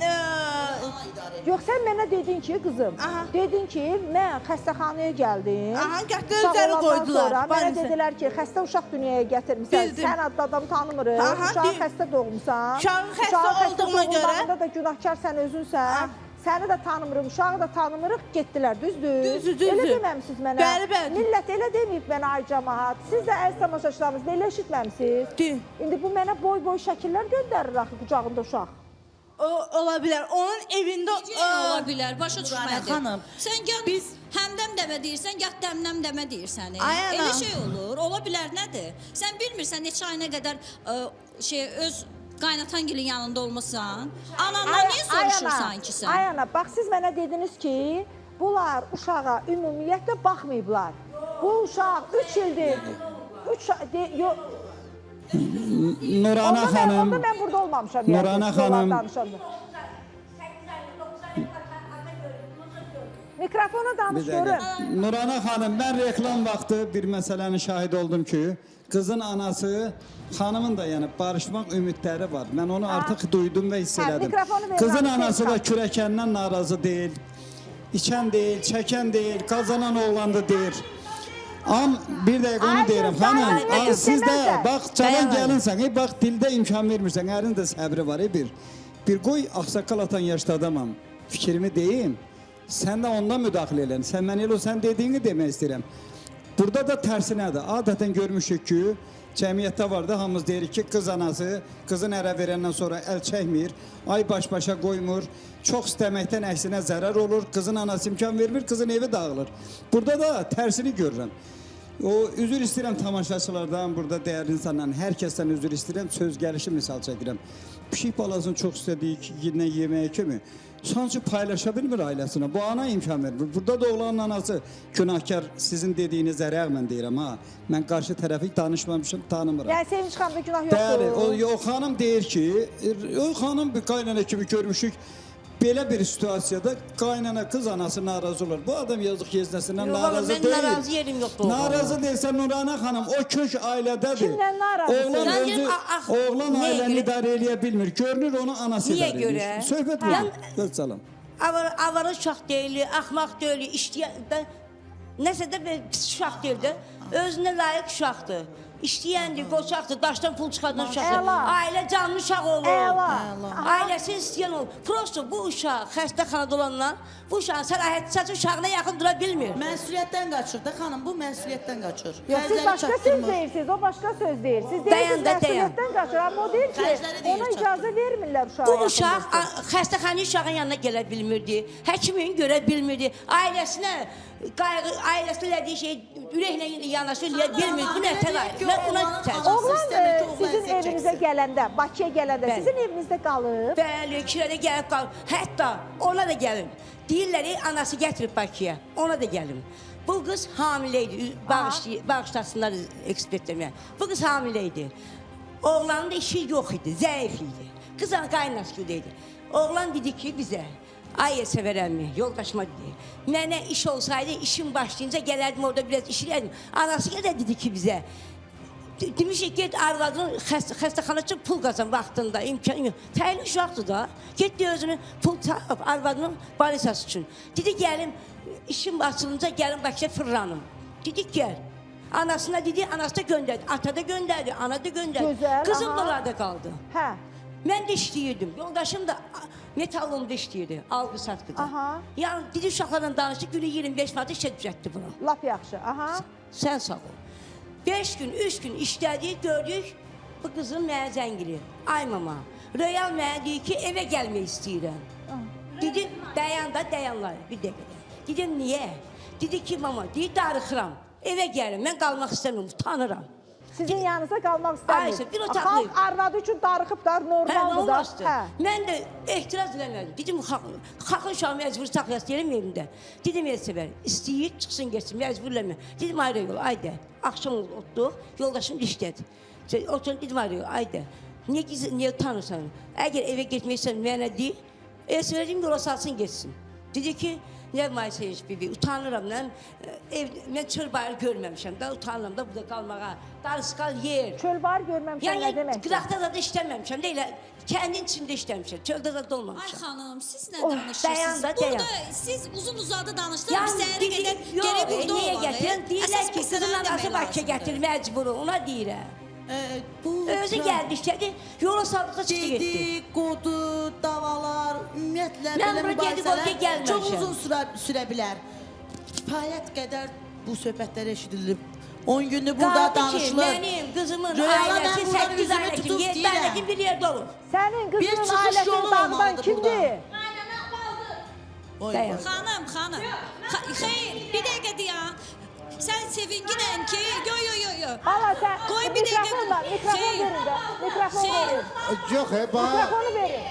Yox, sən mənə dedin ki, qızım, dedin ki, mən xəstəxanaya gəldim. Gətirdi, özləri qoydular. Mənə dedilər ki, xəstə uşaq dünyaya gətirmişsən, sən adlı adamı tanımırıq, uşağı xəstə doğmuşsan. Uşağın xəstə olduğuna görə... Doğumlarında da günahkar sən özünsən. Səni də tanımırıq, uşağı da tanımırıq, getdilər, düzdür? Düzdür. Elə deməmişsiniz mənə. Bəli. Millət elə deməyib mənə, ay cəmaat. Siz də əziz tamaşaçılarımız, belə eşitməmişsiniz. İndi bu mənə boy-boy şəkillər göndərir axı qucağında uşaq. Ola bilər, onun evində... Ola bilər, başa düşmədi. Sən gəl, həmdəm dəmə deyirsən, gət dəmnəm dəmə deyirsən. Elə şey olur, ola bilər nədir? Sən bilmirsən, neçə ayına qədər öz... Qaynatan gilin yanında olmasan, anandan niyə soruşursan ki sən? Ay ana, bax siz mənə dediniz ki, bunlar uşağa ümumiyyətlə baxmayıblar. Bu uşaq 3 ildir, Nurana xanım, onda mən burada olmamışam. Nurana xanım, mikrofona danış görün. Nurana xanım, mən reklam vaxtı bir məsələnin şahid oldum ki, qızın anası, xanımın da yəni barışmaq ümidləri var. Mən onu artıq duydum və hiss elədim. Qızın anası da kürəkəndən narazı deyil, içən deyil, çəkən deyil, qazanan oğlandı deyir. Bir dəqiqə onu deyirəm, xanım, sizdə, bax, cavan gəlinsən, bax, dildə imkan vermirsən, ərin də səbri var, bir qoy, axsaqqal atan yaşlı adamam, fikrimi deyim. Sən də ondan müdaxilə elən. Sən mən elə sən dediyini demək istəyirəm. Burada da tərsinədir. Adətən görmüşük ki, cəmiyyətdə var da, hamımız deyirik ki, qız anası qızın ərə verəndən sonra əl çəkmir, ay baş-başa qoymur, çox istəməkdən əksinə zərər olur, qızın anası imkan vermir, qızın evi dağılır. Burada da tərsini görürəm. O üzr istəyirəm tamaşaçılardan, burada dəyərli insanlardan, hər kəsdən üzr istəyirəm, söz gəlişi misal çəkirəm. Pişik balasını çox istədiyi yerinə yeməyə kimi sanki paylaşa bilmir ailəsinə. Bu ana imkan vermir. Burada da oğlanın anası günahkar, sizin dediyiniz rəğmən deyirəm ha. Mən qarşı tərəfi danışmamışım, tanımıram. Yəni Sevinç xanımda günah yoxdur. Bəli, o xanım deyir ki, o xanım bir qaynana kimi görmüşük. Belə bir situasiyada qaynana qız anası narazı olur. Bu adam yazıq yeznəsindən narazı deyil. Mən narazı yerim yoxdur. Narazı deyilsə Nurana xanım o kök ailədədir. Kimdən narazı? Oğlan ailəni idarə eləyə bilmir. Görünür onu anası idarə edir. Niyə görə? Söhbət var. Göz salam. Avara uşaq deyil, axmaq deyil, işləyən nəsə də pis uşaq deyil də, özünə layiq uşaqdır. İşləyəndir, qoçaqdır, daşdan pul çıxadan uşaqdır. Ailə canlı uşaq olur. Ailəsi istəyən olur. Prosto bu uşaq xəstəxanada olanlar bu uşağın sərahətçi uşağına yaxın dura bilmir. Məsuliyyətdən qaçır da xanım, bu məsuliyyətdən qaçır. Yox, siz başqa söz deyirsiniz, o başqa söz deyir. Siz deyirsiniz məsuliyyətdən qaçır, amma o deyir ki, ona icazə vermirlər uşağa. Bu uşaq xəstəxana uşağın yanına gələ bilmirdi, həkimin görə bilmirdi, ailəsinə ailəsi elədiyi şey ürəklə yanaşı bilmir. Bu nə təqaüd? Mən ona təəssüf. Oğlan sizin evinizə gələndə, Bakıya gələndə sizin evinizdə qalıb? Bəli, kirədə gəlib qalıb. Hətta ona da gəlin. Deyirlər, anası gətirib Bakıya. Ona da gəlin. Bu qız hamilə idi. Bağışlasınlar ekspertlərə. Bu qız hamilə idi. Oğlanın da işi yox idi, zəif idi. Qızın qaynası idi. Oğlan dedi ki bizə, ay sevərəmmi, yoldaşıma dedi. Mənə iş olsaydı, işim başlayınca gələrdim orada biraz işləyərdim. Anası da dedi ki bizə, demişik get arvadın xəstəxana üçün pul qazan vaxtında, imkan yox. Təyin uşaqdır da, getdi özünü pul tapıb arvadının balisası üçün. Dedi gəlim, işim açılınca gəlim Bakıya fırlanım. Dedik gəl. Anasına dedi, anası da göndərdi, ata da göndərdi, ana da göndərdi. Qızım bunlarda qaldı. Mən də işləyirdim, yoldaşım da metallımda işləyirdi, algı satqıda. Yəni, dedi uşaqlarla danışdı, günü 25 manat işə düzəltdi bunu. Lap yaxşı, Sən sağ ol. 5 gün, 3 gün işlədik, gördük, bu qızın mənə zəngilir. Ay mama, Royal mənə deyir ki, evə gəlmək istəyirəm. Dedi, dayanlar, bir dəqiqə. Dedim, niyə? Dedi ki, mama, deyir, darıxıram, evə gəlim, mən qalmaq istəmirəm, utanıram. Sizin yanınıza qalmaq istəmir. Ayşə, bir otaqlıyım. Xalq arvadı üçün darıxıb da, normaldır da. Mən də ehtiraz eləmədim. Dedim, xalqın uşağı məcbur saxlayası deyiləm evimdə. Dedim, Elsəvər, istəyir, çıxsın, geçsin, məcbur eləmə. Dedim, ayrı yol, aydə. Axşam otduq, yoldaşım işlədi. Oturun, dedim, ayrı yol, aydə. Niyə utanırsan? Əgər evə getməksən, mənə deyil, Elsəvər dedim, yola salsın, geçsin. Dedi ki, nə Mayseyiş bibi, utanıram, mən çöl bayır görməmişəm da, utanıram da burada qalmağa, darısqal yer. Çöl bayır görməmişəm, nə deməkdir? Qıraqda da işləməmişəm, deyil, kəndin içində işləmişəm, çöldə da olmamışam. Ay xanım, siz nə danışırsınız? Burada siz uzun-uzadı danışdınız, biz səhərə qədər gərək burada olalım. Deyirlər ki, qızın anası Bakıya gətirir, məcburu, ona deyirəm. Özü gəldi işlədi, yola saldıqda çıxdı getdi. Gedi, qodu, davalar, ümumiyyətlə belə mübahisələr çox uzun sürə bilər. Kifayət qədər bu söhbətlər eşidilib. 10 gündür burada danışılır. Mənim qızımın ailəsi 8 ailə kimi, 7 ailə kimi bir yerdə olur. Sənin qızının ailəsini dağıdan kimdir? Xanım, xeyr, bir dəqiqə deyəm. Sən sevinginən ki, yo. Hala sən, mikrofon verin də, mikrofon verin. Yox, mikrofonu verin.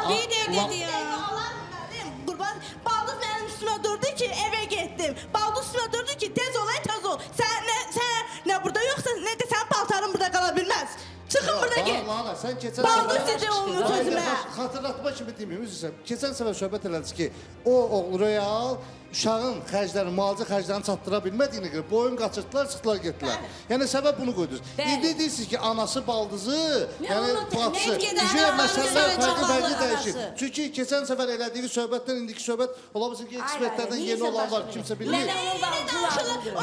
Bir dəqiqə deyəm. Qurban, Baldız mənim üstümə durdu ki, evə getdim. Baldız üstümə durdu ki, tez ol. Sən nə burada yoxsa, nə də sənin paltarın burada qala bilməz. Çıxın buradakı. Lala, sən keçən Baldız dedi onun sözümə. Xatırlatma kimi deməyim, üzrsən. Keçən səfər söhbət elədiniz ki, o Royal uşağın xərclərini, müalicə xərclərini çatdıra bilmədiyini görə boyun qaçırtdılar, çıxdılar, getdilər. Yəni səbəb bunu qoydunuz. İndi deyirsiniz ki, anası baldızı, yəni bacısı, məsələlər fərqli dəyişir. Çünki keçən səfər elədiyi söhbətdən indiki söhbət ola bilsin ki, ekspertlərdən yeni olan var, kimsə bilmir.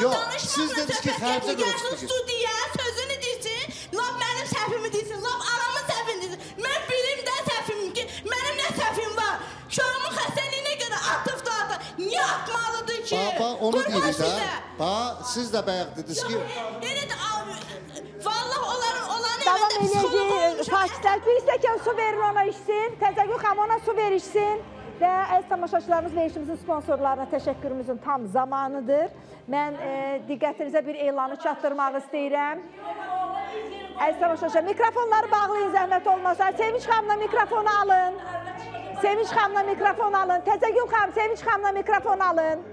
Yox, siz dediniz ki, xərcə görə çıxdınız. Su deyə, sözünü deyirsin, laf mənim səhvimi deyirsin, laf aramın səhvini deyirsin. Mən bilim də səhvim ki, mənim nə səhvim var. Uşağımın xəstəliyinə görə atıf da da. Bax, siz də bayaq dediniz ki... Elə də vallahi onların Davam edəcək. Fakirlər bir stəkan su verin ona içsin. Təzəgül xanım ona su ver içsin. Və əziz tamaşaçılarımız verişimizin sponsorlarına təşəkkürümüzün tam zamanıdır. Mən diqqətinizə bir elanı çatdırmaq istəyirəm. Əziz tamaşaçılar, mikrofonları bağlayın zəhmət olmasa. Sevinç xanımla mikrofonu alın. Sevinç xanımla mikrofonu alın. Təzəgül xanım, Sevinç xanımla mikrofonu alın.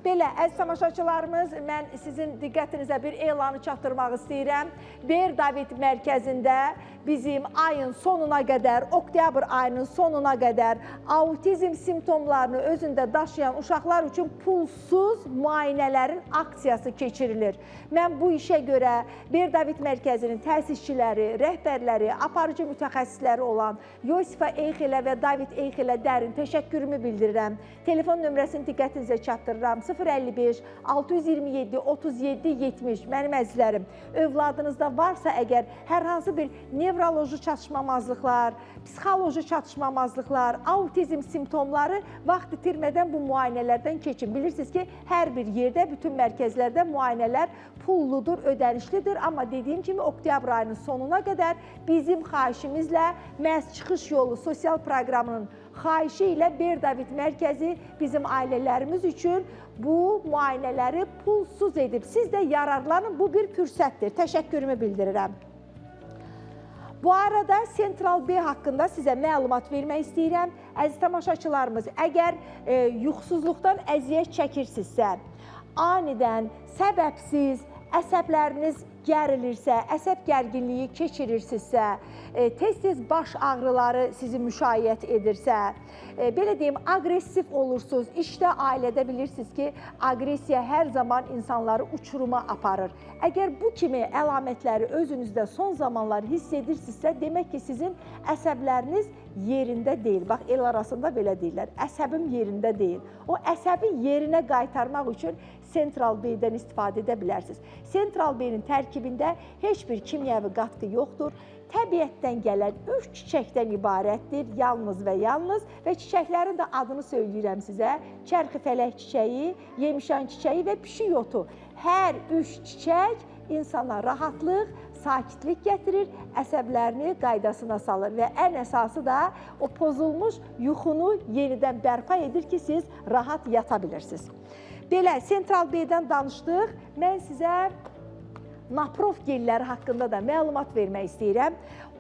Belə, əziz tamaşaçılarımız, mən sizin diqqətinizə bir elanı çatdırmaq istəyirəm. Ber David mərkəzində bizim ayın sonuna qədər, oktyabr ayının sonuna qədər autizm simptomlarını özündə daşıyan uşaqlar üçün pulsuz müayinələrin aksiyası keçirilir. Mən bu işə görə Ber David mərkəzinin təsisçiləri, rəhbərləri, aparıcı mütəxəssisləri olan Yosifa Eyxilə və David Eyxilə dərin təşəkkürümü bildirirəm. Telefon nömrəsini diqqətinizə çatdırıram. 055 627 37 70. Mənim əzizlərim, övladınızda varsa əgər hər hansı bir nevroloji çatışmamazlıqlar, psixoloji çatışmamazlıqlar, autizm simptomları vaxt itirmədən bu müayinələrdən keçin. Bilirsiniz ki, hər bir yerdə, bütün mərkəzlərdə müayinələr pulludur, ödənişlidir. Amma dediyim kimi, oktyabr ayının sonuna qədər bizim xahişimizlə məhz çıxış yolu sosial proqramının xahişi ilə Ber David mərkəzi bizim ailələrimiz üçün bu müayinələri pulsuz edib. Siz də yararlanın, bu bir fürsətdir. Təşəkkürümü bildirirəm. Bu arada Central B haqqında sizə məlumat vermək istəyirəm. Əziz tamaşaçılarımız, əgər yuxusuzluqdan əziyyət çəkirsinizsə, anidən, səbəbsiz, əsəbləriniz gərilirsə, əsəb gərginliyi keçirirsinizsə, tez-tez baş ağrıları sizi müşayiət edirsə, belə deyim, aqressiv olursunuz. İşdə, ailədə bilirsiniz ki, aqressiya hər zaman insanları uçuruma aparır. Əgər bu kimi əlamətləri özünüzdə son zamanlar hiss edirsinizsə, demək ki, sizin əsəbləriniz yerində deyil. Bax, el arasında belə deyirlər, əsəbim yerində deyil. O əsəbi yerinə qaytarmaq üçün Central B-dən istifadə edə bilərsiniz. Central B-nin tərkibində heç bir kimyəvi qatqı yoxdur. Təbiətdən gələn 3 çiçəkdən ibarətdir, yalnız və yalnız. Və çiçəklərin də adını söyləyirəm sizə. Çərxi fələk çiçəyi, yemişan çiçəyi və pişik otu. Hər 3 çiçək insana rahatlıq, sakitlik gətirir, əsəblərini qaydasına salır və ən əsası da o pozulmuş yuxunu yenidən bərpa edir ki, siz rahat yata bilirsiniz. Belə, Central B-dən danışdıq. Mən sizə naprof gelləri haqqında da məlumat vermək istəyirəm.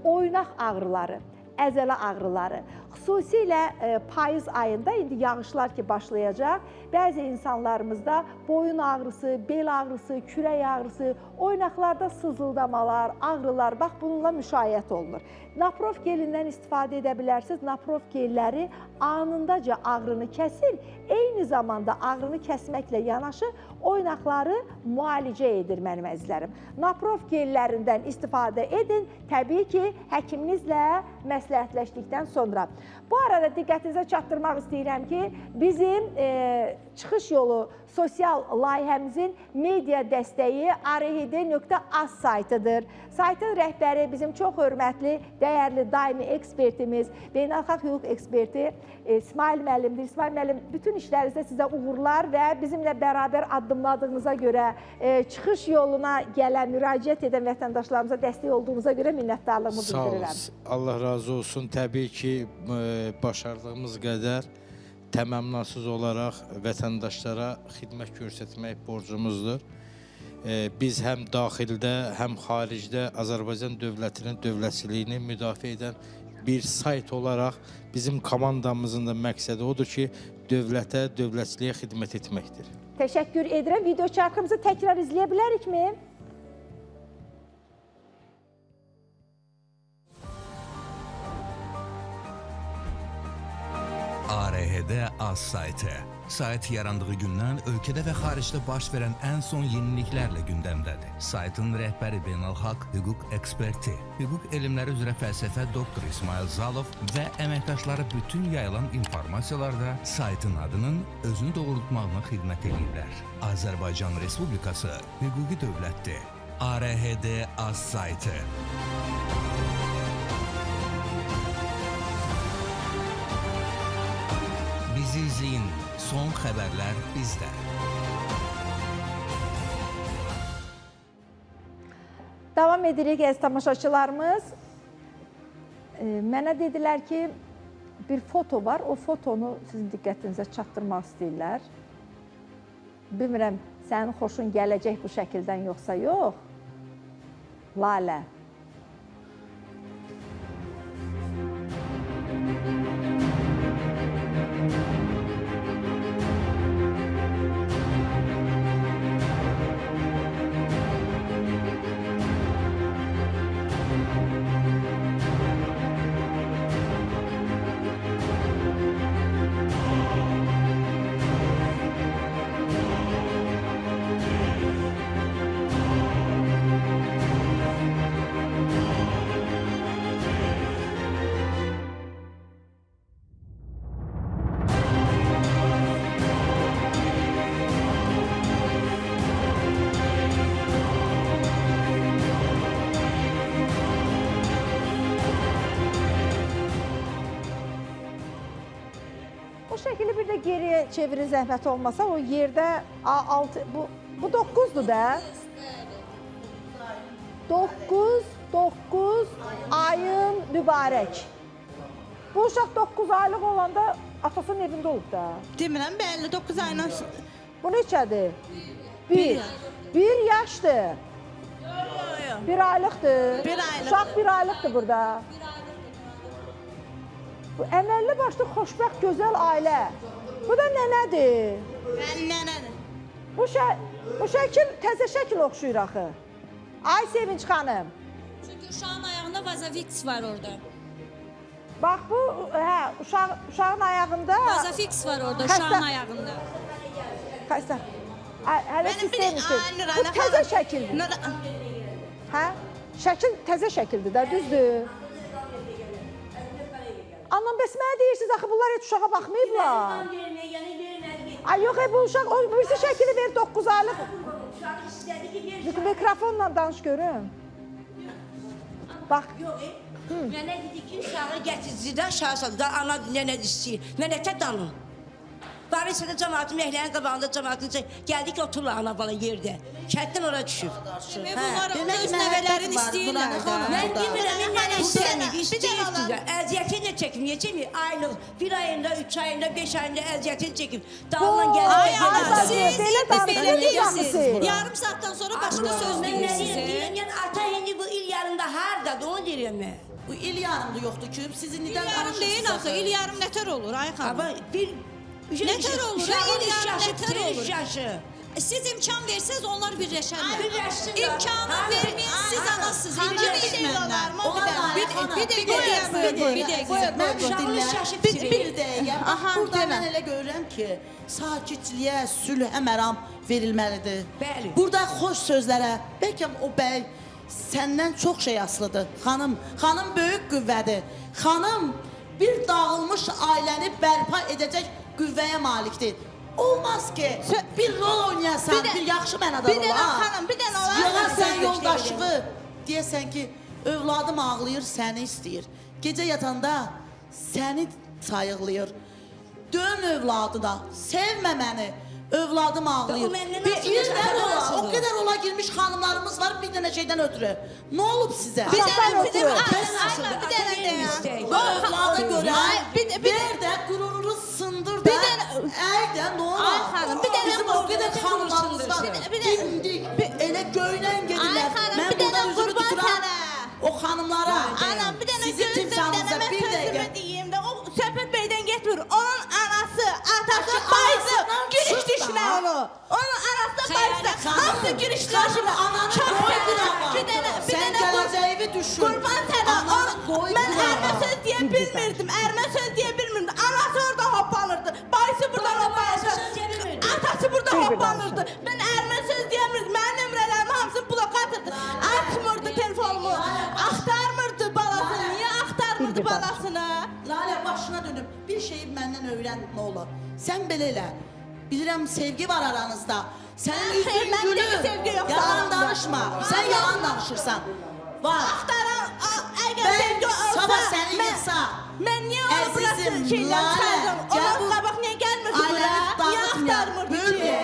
Oynaq ağrıları, əzələ ağrıları, xüsusilə payız ayında indi yağışlar ki başlayacaq, bəzi insanlarımızda boyun ağrısı, bel ağrısı, kürək ağrısı, oynaqlarda sızıldamalar, ağrılar, bax bununla müşayiət olunur. Naprof gelindən istifadə edə bilərsiniz. Naprof gelləri anındaca ağrını kəsir, eyni zamanda ağrını kəsməklə yanaşı oynaqları müalicə edir mənim əzizlərim. Naprof gellərindən istifadə edin, təbii ki, həkiminizlə məsləhətləşdikdən sonra. Bu arada diqqətinizə çatdırmaq istəyirəm ki, bizim çıxış yolu sosial layihəmizin media dəstəyi arehd.az saytıdır. Saytın rəhbəri bizim çox hörmətli, dəyərli daimi ekspertimiz, beynəlxalq hüquq eksperti İsmail müəllimdir. İsmail müəllim, bütün işlərinizdə sizə uğurlar və bizimlə bərabər addımladığınıza görə, çıxış yoluna gələn, müraciət edən vətəndaşlarımıza dəstək olduğunuza görə minnətdarlığımı bildirirəm. Sağ olun, Allah razı olsun. Təbii ki, başardığımız qədər təməmnasız olaraq vətəndaşlara xidmət göstərmək borcumuzdur. Biz həm daxildə, həm xaricdə Azərbaycan dövlətinin dövlətçiliyini müdafiə edən bir sayt olaraq bizim komandamızın da məqsədi odur ki, dövlətə, dövlətçiliyə xidmət etməkdir. Təşəkkür edirəm. Video çarxımızı təkrar izləyə bilərikmi? ARHD.az saytı. Sayt yarandığı gündən ölkədə və xaricdə baş verən ən son yeniliklərlə gündəmdədir. Saytın rəhbəri beynəlxalq hüquq eksperti, hüquq elmləri üzrə fəlsəfə doktor İsmail Zalov və əməkdaşları bütün yayılan informasiyalarda saytın adının özünü doğrultmağına xidmət edirlər. Azərbaycan Respublikası hüquqi dövlətdir. ARHD.az saytı. Bizi izləyin, Son xəbərlər bizdə. Davam edirik əziz tamaşaçılarımız. Mənə dedilər ki, bir foto var, o fotonu sizin diqqətinizə çatdırmaq istəyirlər. Bilmirəm, sənin xoşun gələcək bu şəkildən yoxsa yox? Lalə. Bu şəkili bir də geriyə çevirin zəhmət olmasa, o yerdə bu 9'dur da. 9 ayın mübarək. Bu uşaq 9 aylıq olanda atasının evində olub da. Demirəm, bəli, 9 ayla... Bu neçədir? 1. 1 yaşdır. 1 aylıqdır. 1 aylıq. Uşaq 1 aylıqdır burada. Bu əməlli başlı xoşbəxt, gözəl ailə. Bu da nənədir. Nənədir. Bu şəkil təzə şəkil oxşuyur axı. Ay Sevinç xanım. Çünki uşağın ayağında vazafix var orada. Bax bu, uşağın ayağında... Vazafix var orada, uşağın ayağında. Xəstə. Hələ siz sevmişsiniz. Bu təzə şəkildir. Hə? Şəkil təzə şəkildir də, düzdür. Anam, bəs mənə deyirsiniz, axı bunlar heç uşağa baxmayıblar. Ay yox, bu uşaq, o birisi şəkili verir 9 aylıq. Mikrofonla danış görüm. Bax. Mənə dedi ki, uşağı gətiricidən aşağı saldı. Ana nənə istəyir. Mənə tə danın. Barı içədə cəmaatın, məhləyin qabağında cəmaatın gəldi ki, otururlar ana bala yerdə. Kənddən ora düşüb. Bunlar öz nəvələrin istəyirlər də. Mən demirəm, nənə istəyir, istəyir. Əziyyətini çəkim, neçəmi? Aylıq, 1 ayında, 3 ayında, 5 ayında əziyyətini çəkim. Dağılan gəlir. Siz belə deyirsiniz. Yarım saatdan sonra başqa söz deyirsiniz. Ata indi bu il yarımda hardadır, onu deyirəm mən. Bu il yarımda yoxdur ki, sizin nidən danışırsınız? İl yarım deyil axı, il yarım nətər olur, ay xanım? Nətər olur, il yarım nətər olur? Siz imkan versəz, onlar birləşərlər. İmkanı verməyin, siz anasınız. Bir dəqiqə. Burada mən elə görürəm ki, sakitliyə, sülhə məram verilməlidir. Burada xoş sözlərə, bəlkə o bəy səndən çox şey asılıdır. Xanım böyük qüvvədir. Xanım bir dağılmış ailəni bərpa edəcək qüvvəyə malikdir. Olmaz ki, bir rol oynayasan, bir yaxşı mənada rola. Bir dənə xanım, bir dənə olar. Yığasan yoldaşığı, deyəsən ki, övladım ağlayır, səni istəyir. Gecə yatanda səni sayıqlayır. Dön övladına, sevmə məni, övladım ağlayır. O qədər ola girmiş xanımlarımız var, bir dənə şeydən ötürü. Nə olub sizə? Bir dənə deyəm. Bu övlada görə bir də qürurunu sındır da, əy də nə olar? Bizim o qədər xanımlarımız var, dimdik, elə göynən gedirlər. Mən buradan üzümü tuturam. O xanımlara, sizin timsalınıza bir dəqiqə. O Söhbət beydən getmir. Onun anası, atası, bayısı girişdişlər onu. Onun anası, bayısı hamısı girişdilər. Ananı qoy bir ağa. Sən gələcəyini düşün. Qurban sənə. Mən ərmə söz deyə bilmirdim. Ərmə söz deyə bilmirdim. Anası orada hoppanırdı. Bayısı burada hoppanırdı. Atası burada hoppanırdı. Mən ərmə söz deyəmirdim. Mənim nömrələrim hamısını bloka atırdı. Açmırdı telefonumu. Axtarmırdı balasını. Niyə axtarmırdı balasını? Lalə başına dönüb bir şeyi məndən öyrən nə olur. Sən belə elə. Bilirəm sevgi var aranızda. Sənin üzün gülür. Yalan danışma. Sən yalan danışırsan. Var. Axtaran, əgər Ben sevgi olsa... sabah səni yıksa. Mən niyə onu burası şeydən çıxardım? Onun qabaq niyə gəlmirdi bura? Bölmə.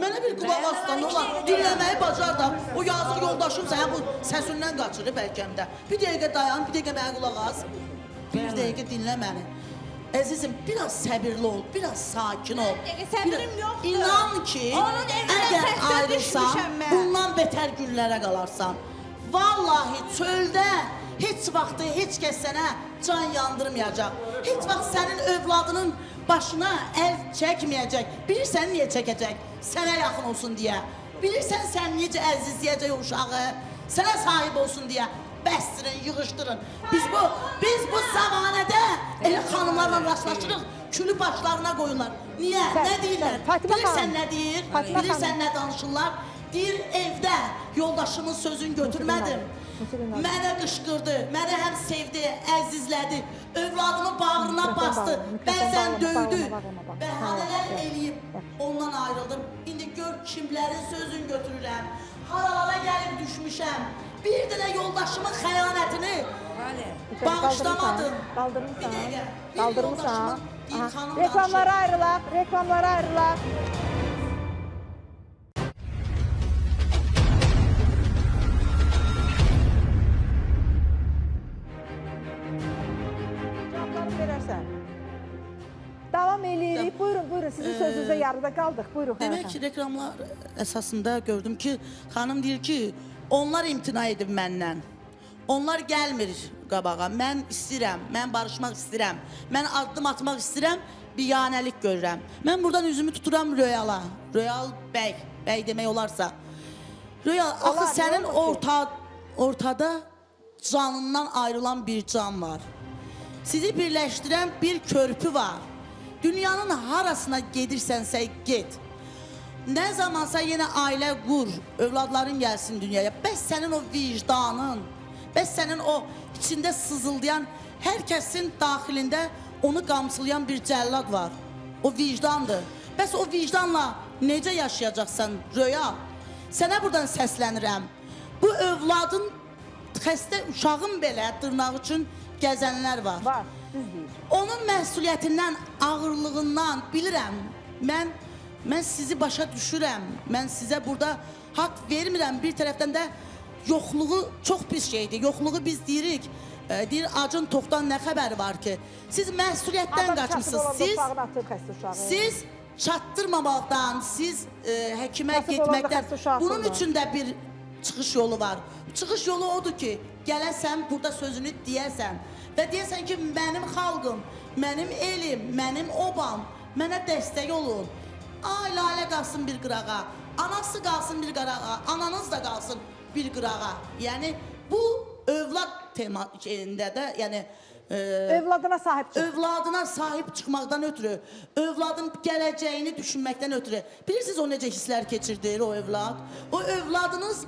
Mənə bir qulaq aslan olar, dinləməyi bacar da. O yazıq yoldaşım sənə bu səsindən qaçırır bəlkəmdə. Bir dəqiqə dayan, bir dəqiqə mənə qulaq as. Bir dəqiqə dinlə məni. Əzizim, biraz səbirli ol, biraz sakin ol. Səbrim yoxdur. İnan ki, əgər ayrılsan, bundan betər günlərə qalarsan. Vallahi çöldə heç vaxtı heç kəs sənə can yandırmayacaq. Heç vaxt sənin övladının başına əl çəkməyəcək. Bilirsən niyə çəkəcək? Sənə yaxın olsun deyə. Bilirsən sən necə əzizləyəcək o uşağı? Sənə sahib olsun deyə. Bəstirin, yığışdırın. Biz bu zamanədə elə xanımlarla rastlaşırıq, külü başlarına qoyurlar. Niyə? Nə deyirlər? Bilirsən nə deyir? Bilirsən nə danışırlar? Deyir, evdə yoldaşımın sözünü götürmədim. Mənə qışqırdı, mənə həm sevdi, əzizlədi, övladımı bağrına bastı, bəzən döydü, bəhanələr eləyib, ondan ayrıldım. İndi gör kimlərin sözünü götürürəm, haralara gəlib düşmüşəm. Bir dənə yoldaşımın xəyanətini bağışlamadım. Qaldırmışsan. Reklamlara ayrılaq, reklamlara ayrılaq. Davam eləyirik. Buyurun, sizin sözünüzə yarıda qaldıq. Buyurun. Demək ki, reklamlar əsasında gördüm ki, xanım deyir ki, onlar imtina edib məndən. Onlar gəlmir qabağa. Mən istəyirəm, mən barışmaq istəyirəm, mən addım atmaq istəyirəm, biyanəlik görürəm. Mən buradan üzümü tuturam Röyala. Röyal bəy, bəy demək olarsa. Röyal, axı sənin ortada canından ayrılan bir can var. Sizi birləşdirən bir körpü var. Dünyanın harasına gedirsənsə get. Nə zamansa yenə ailə qur, övladların gəlsin dünyaya. Bəs sənin o vicdanın, bəs sənin o içində sızıldayan, hər kəsin daxilində onu qamçılayan bir cəllad var. O vicdandır. Bəs o vicdanla necə yaşayacaqsan Röyal? Sənə buradan səslənirəm. Bu övladın, xəstə uşağın belə dırnağı üçün gəzənlər var. Var, düz deyir. Onun məsuliyyətindən, ağırlığından bilirəm. Mən sizi başa düşürəm. Mən sizə burada haqq vermirəm. Bir tərəfdən də yoxluğu çox pis şeydir. Yoxluğu biz deyirik. Deyir, acın toxdan nə xəbəri var ki? Siz məsuliyyətdən qaçmışsınız. Siz çatdırmamaqdan, siz həkimə getməkdən. Bunun üçün də bir çıxış yolu var. Çıxış yolu odur ki, gələsən, burada sözünü deyəsən və deyəsən ki, mənim xalqım, mənim elim, mənim obam, mənə dəstək olun. Ailə qalsın bir qırağa, anası qalsın bir qırağa, ananız da qalsın bir qırağa. Yəni, bu övlad şeyində də, yəni, övladına sahib çıx. Övladına sahib çıxmaqdan ötürü, övladın gələcəyini düşünməkdən ötürü. Bilirsiniz o necə hisslər keçirdir o övlad? O övladınız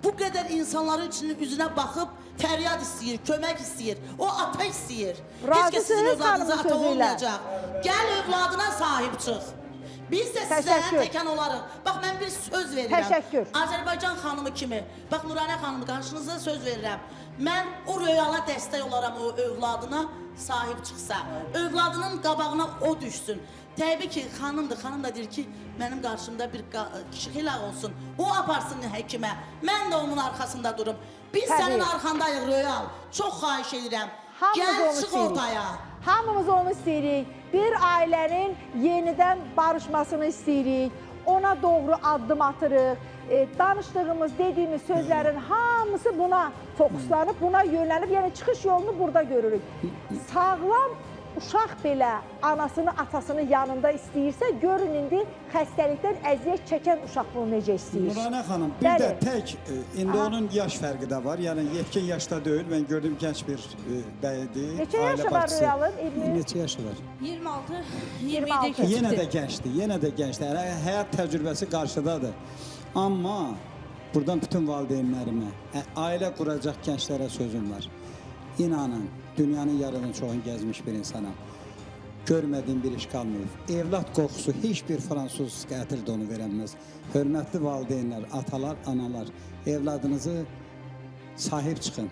bu qədər insanların üzünə baxıb fəryad istəyir, kömək istəyir, o ata istəyir. Heç kəs sizin övladınıza ata olmayacaq. Gəl övladına sahib çıx. Biz də sizə təkan olarıq. Bax, mən bir söz verirəm. Təşəkkür. Azərbaycan xanımı kimi, bax, Nuranə xanımı qarşınızda söz verirəm. Mən o Röyala dəstək olaram o övladına sahib çıxsa. Övladının qabağına o düşsün. Təbii ki, xanımdır. Xanım da deyir ki, mənim qarşımda bir kişi xilaq olsun. O aparsın həkimə. Mən də onun arxasında durum. Biz sənin arxandayıq Röyal. Çox xahiş edirəm. Gəl, çıx ortaya. Hamımız onu istəyirik. Bir ailənin yenidən barışmasını istəyirik. Ona doğru addım atırıq. Danışdığımız, dediyimiz sözlərin hamısı buna fokuslanıb, buna yönəlib, yəni çıxış yolunu burada görürük. Sağlam uşaq belə anasını, atasını yanında istəyirsə, görün indi xəstəlikdən əziyyət çəkən uşaq bunu necə istəyir. Nuranə xanım, bir də tək, indi onun yaş fərqi də var. Yəni, yetkin yaşda deyil, mən gördüm gənc bir bəydir. Neçə yaşı var Röyalın? Neçə yaşı var? 26, 27 keçdi. Yenə də gəncdir, yenə də gəncdir. Həyat təcrübəsi qarşıdadır. Amma buradan bütün valideynlərimə, ailə quracaq gənclərə sözüm var. İnanın, dünyanın yarının çoxunu gəzmiş bir insanam. Görmədiyim bir iş qalmayıb. Evlad qorxusu heç bir fransız qətil də onu verəməz. Hörmətli valideynlər, atalar, analar, evladınızı sahib çıxın.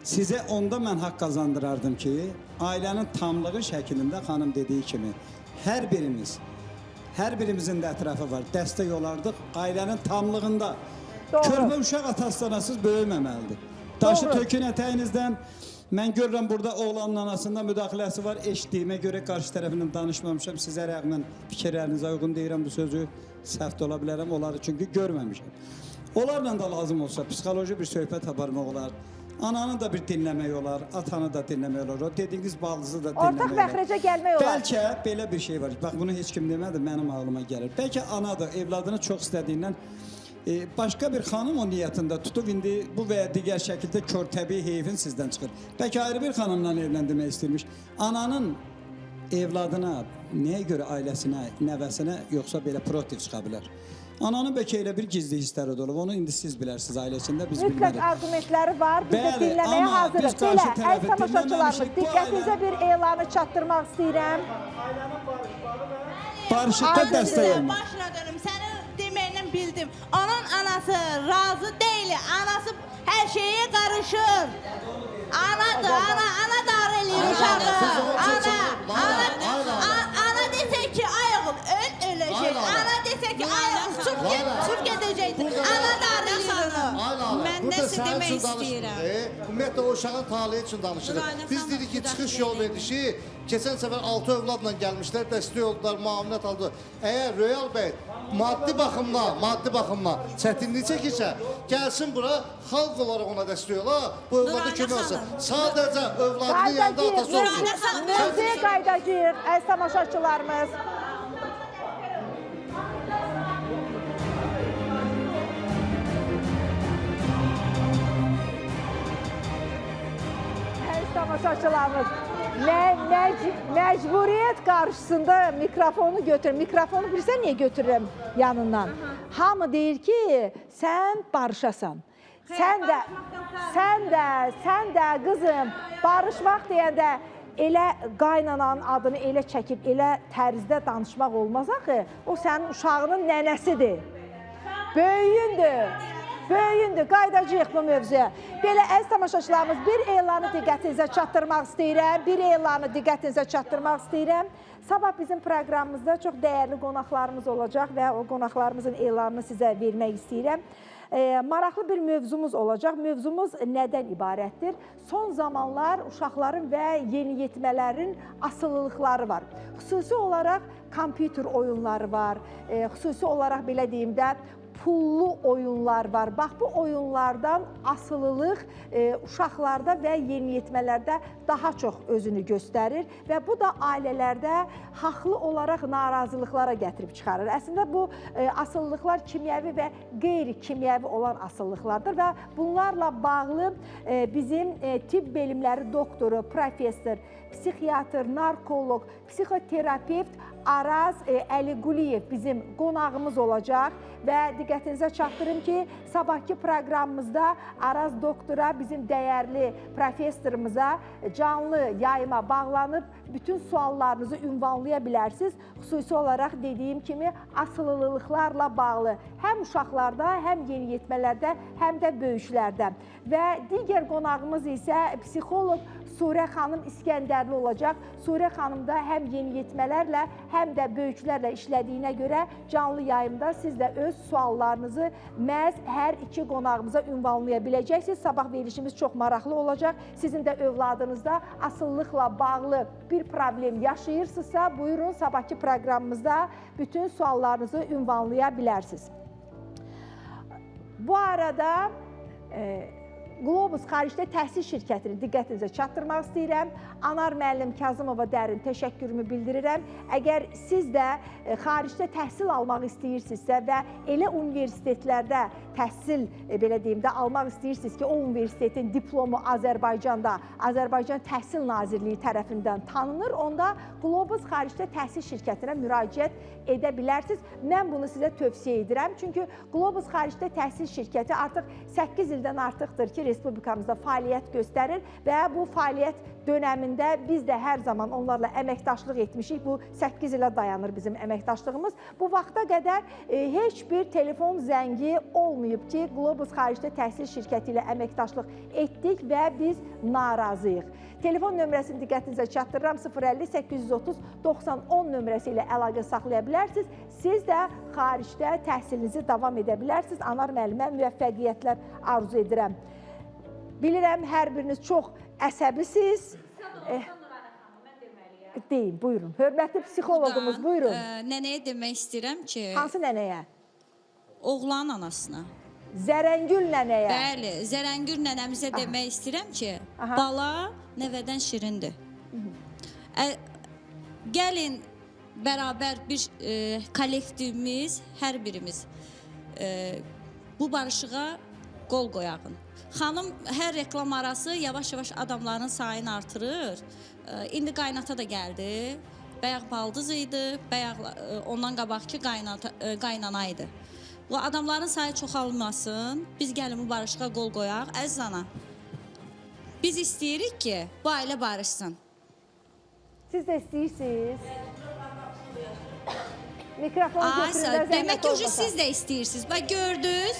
Sizə onda mən haqq qazandırardım ki, ailənin tamlığı şəklində xanım dediyi kimi, hər birimiz hər birimizin də ətrafı var. Dəstək olardıq ailənin tamlığında. Doğru. Körpə uşaq ata-anasız böyüməməlidir. Daşı Doğru. tökün ətəyinizdən. Mən görürəm burada oğlanın anasında müdaxiləsi var. Eşitdiyimə görə qarşı tərəfindən danışmamışam. Sizə rəğmən fikirlərinizə uyğun deyirəm bu sözü. Səhv də ola bilərəm, onları çünki görməmişəm. Onlarla da lazım olsa psixoloji bir söhbət aparmaq olar. Ananı da bir dinləmək olar, atanı da dinləmək olar. O dediyiniz baldızı da dinləmək olar. Ortaq məxrəcə gəlmək olar. Bəlkə belə bir şey var. Bax bunu heç kim demədi, mənim ağlıma gəlir. Bəlkə ana da evladını çox istədiyindən başqa bir xanım o niyyətində tutub indi bu və ya digər şəkildə kör təbii heyfin sizdən çıxır. Bəlkə ayrı bir xanımla evləndirmək istəyirmiş. Ananın evladına, nəyə görə ailəsinə, nəvəsinə yoxsa belə proaktiv çıxa bilər? Ananın bəlkə elə bir gizli hissləri də olub. Onu indi siz bilərsiniz ailəsində, biz bilmərik. Mütləq argumentləri var, biz də dinləməyə hazırıq. Belə, əziz tamaşaçılarımız, diqqətinizə bir elanı çatdırmaq istəyirəm. Barışıqda dəstək olmaq. Başına dönüm, sənin deməyinlə bildim. Onun anası razı deyil, anası hər şeyə qarışır. Anadır, ana dar eləyir uşağı. Ana desək ki, ay oğul, öləcək. Ana desək ki, ay oğul, çıx gedəcəkdir. Ana dar eləyir onu. Mən nəsə demək istəyirəm. Ümumiyyətlə, o uşağın talihi üçün danışırıq. Biz dedik ki, çıxış yol verilişi, keçən səfər 6 övladla gəlmişlər, dəstək oldular, müavinət aldı. Əgər Royal bəy maddi baxımdan çətinlik çəkirsə, gəlsin bura, xalq olaraq ona dəstək ola, bu övlada kömək olsun. Sadəcə övladının yanında atası olsun. Mövzuya qaydacıyıq, əziz tamaşaçılarımız. Əziz tamaşaçılarımız, məcburiyyət qarşısında mikrofonu götürürüm. Mikrofonu bilirsən niyə götürürəm yanından? Hamı deyir ki, sən barışasan. Sən də qızım, barışmaq deyəndə elə qaynananın adını elə çəkib, elə tərzdə danışmaq olmaz axı. O sənin uşağının nənəsidir. Böyüyündür, qaydacıyıq bu mövzuya. Belə, əziz tamaşaçılarımız, bir elanı diqqətinizə çatdırmaq istəyirəm. Sabah bizim proqramımızda çox dəyərli qonaqlarımız olacaq və o qonaqlarımızın elanını sizə vermək istəyirəm. Maraqlı bir mövzumuz olacaq. Mövzumuz nədən ibarətdir? Son zamanlar uşaqların və yeniyetmələrin asılılıqları var. Xüsusi olaraq kompüter oyunları var. Xüsusi olaraq belə deyim də, pullu oyunlar var. Bax, bu oyunlardan asılılıq uşaqlarda və yeniyetmələrdə daha çox özünü göstərir və bu da ailələrdə haqlı olaraq narazılıqlara gətirib çıxarır. Əslində, bu asılılıqlar kimyəvi və qeyri-kimyəvi olan asılılıqlardır və bunlarla bağlı bizim tibb bilimləri doktoru, professor, psixiatr, narkoloq, psixoterapevt Araz Əliquliyev bizim qonağımız olacaq və diqqətinizə çatdırım ki, sabahki proqramımızda Araz doktora, bizim dəyərli professorumuza canlı yayıma bağlanıb bütün suallarınızı ünvanlaya bilərsiniz. Xüsusi olaraq dediyim kimi asılılıqlarla bağlı həm uşaqlarda, həm yeniyetmələrdə, həm də böyüklərdə. Və digər qonağımız isə psixoloq Surə xanım İskəndərli olacaq. Surə xanım da həm yeniyetmələrlə, həm də böyüklərlə işlədiyinə görə canlı yayımda siz də öz suallarınızı məhz hər iki qonağımıza ünvanlaya biləcəksiniz. Sabah verilişimiz çox maraqlı olacaq. Sizin də övladınızda asılılıqla bağlı bir problem yaşayırsınızsa, buyurun sabahki proqramımızda bütün suallarınızı ünvanlaya bilərsiniz. Bu arada Qlobus xaricdə təhsil şirkətini diqqətinizə çatdırmaq istəyirəm. Anar müəllim Kazımova dərin təşəkkürümü bildirirəm. Əgər siz də xaricdə təhsil almaq istəyirsinizsə və elə universitetlərdə təhsil, belə deyim də, almaq istəyirsiniz ki, o universitetin diplomu Azərbaycanda, Azərbaycan Təhsil Nazirliyi tərəfindən tanınır, onda Qlobus xaricdə təhsil şirkətinə müraciət edə bilərsiniz. Mən bunu sizə tövsiyə edirəm. Çünki Qlobus xaricdə təhsil şirkəti artıq 8 ildən artıqdır ki, ki, Respublikamızda fəaliyyət göstərir və bu fəaliyyət dönəmində biz də hər zaman onlarla əməkdaşlıq etmişik. Bu 8 ilə dayanır bizim əməkdaşlığımız. Bu vaxta qədər heç bir telefon zəngi olmayıb ki, Globus xaricdə təhsil şirkəti ilə əməkdaşlıq etdik və biz narazıyıq. Telefon nömrəsini diqqətinizə çatdırıram. 050-830-90-10 nömrəsi ilə əlaqə saxlaya bilərsiniz. Siz də xaricdə təhsilinizi davam edə bilərsiniz. Anar müəllimə müvəffəqiyyətlər arzu edirəm. Bilirəm, hər biriniz çox əsəbisiz. Deyin, buyurun. Hörmətli psixologumuz, buyurun. Nənəyə demək istəyirəm ki... Hansı nənəyə? Oğlanın anasına. Zərəngül nənəyə. Bəli, Zərəngül nənəmizə demək istəyirəm ki, bala nəvədən şirindir. Gəlin, bərabər bir kollektivimiz, hər birimiz bu barışığa qol qoyağın. Xanım hər reklam arası yavaş-yavaş adamların sayını artırır. İndi qaynata da gəldi. Bayaq baldız idi, bayaq ondan qabaqki qaynana idi. Bu adamların sayı çoxalmasın. Biz gəlin bu barışığa qol qoyaq. Əziz ana, biz istəyirik ki, bu ailə barışsın. Siz də istəyirsiniz. Mikrofonu götüründə demək ki, siz də istəyirsiniz. Bax, gördünüz,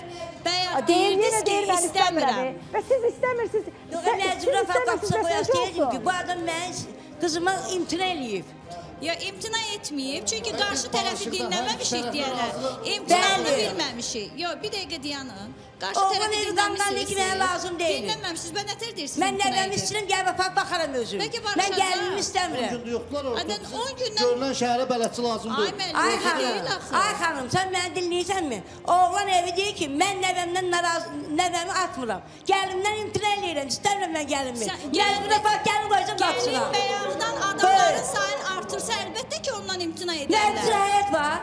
bayaq deyirdiniz ki, istəmirəm. Və siz istəmirsiniz. Məcbura qapısı qoyaq deyəcəm ki, bu adam mənim qızıma imtina eləyib. Ya, imtina etməyib, çünki qarşı tərəfi dinləməmişik deyərlər. İmtinanı bilməmişik. Yox, bir dəqiqə deyanın. Qarşı tərəfi dinləmişsiniz. Dinləməmişsiniz, mən nətər deyirsiniz? Mən nəvəmi istəyirəm, gəlib apaq baxaram özüm. Mən gəlinimi istəmirəm. 10 gündə yoxdular orada. 10 gündən... Görünən şəhərə bələdçi lazımdır. Ay xanım, sən məni dinləyirsənmi? Oğlan evi deyir ki, mən nəvəmi atmıram. Gəlimdən imtina eləyirəm, istəmirəm mən gəlimi. Məcbura bax, gəlin qoyacam qapısına. Gəlin bəyağdan adamların sayını artırsa, əlbəttə ki, ondan imtina edərlər. Nə zirayət var?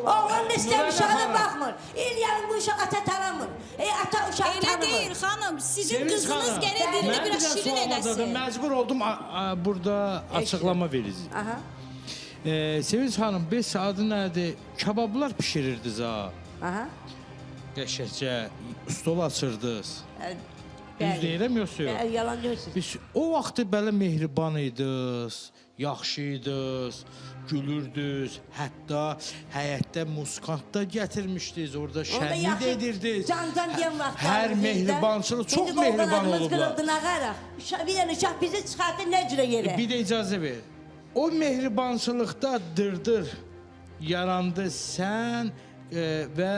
Oğlan da istəmir, uşağa da baxmır. İl yarın bu uşaq ata tanımır. Ata uşaq tanımır. Elə deyil, xanım. Sizin qızınız gərək dilini biraz şirin eləsin. Məcbur oldum burada açıqlama verəcəyim. Sevinç xanım, 5 saatı nədir? Kabablar pişirirdiniz ha. Qəşəkcə, stol açırdınız. Düz deyirəm, yoxsa yox? Yalan deyilsiniz. O vaxtı belə mehriban idiniz, yaxşı idiniz, gülürdünüz, hətta həyətdə muskant da gətirmişdiniz, orada şənlik də edirdiniz. Can deyən vaxtlar. Hər mehribançılıq, çox mehriban olublar. Bir dənə uşaq bizi çıxartdı, nə cürə yerə? Bir də icazə ver. O mehribançılıqda dırdır yarandı sən və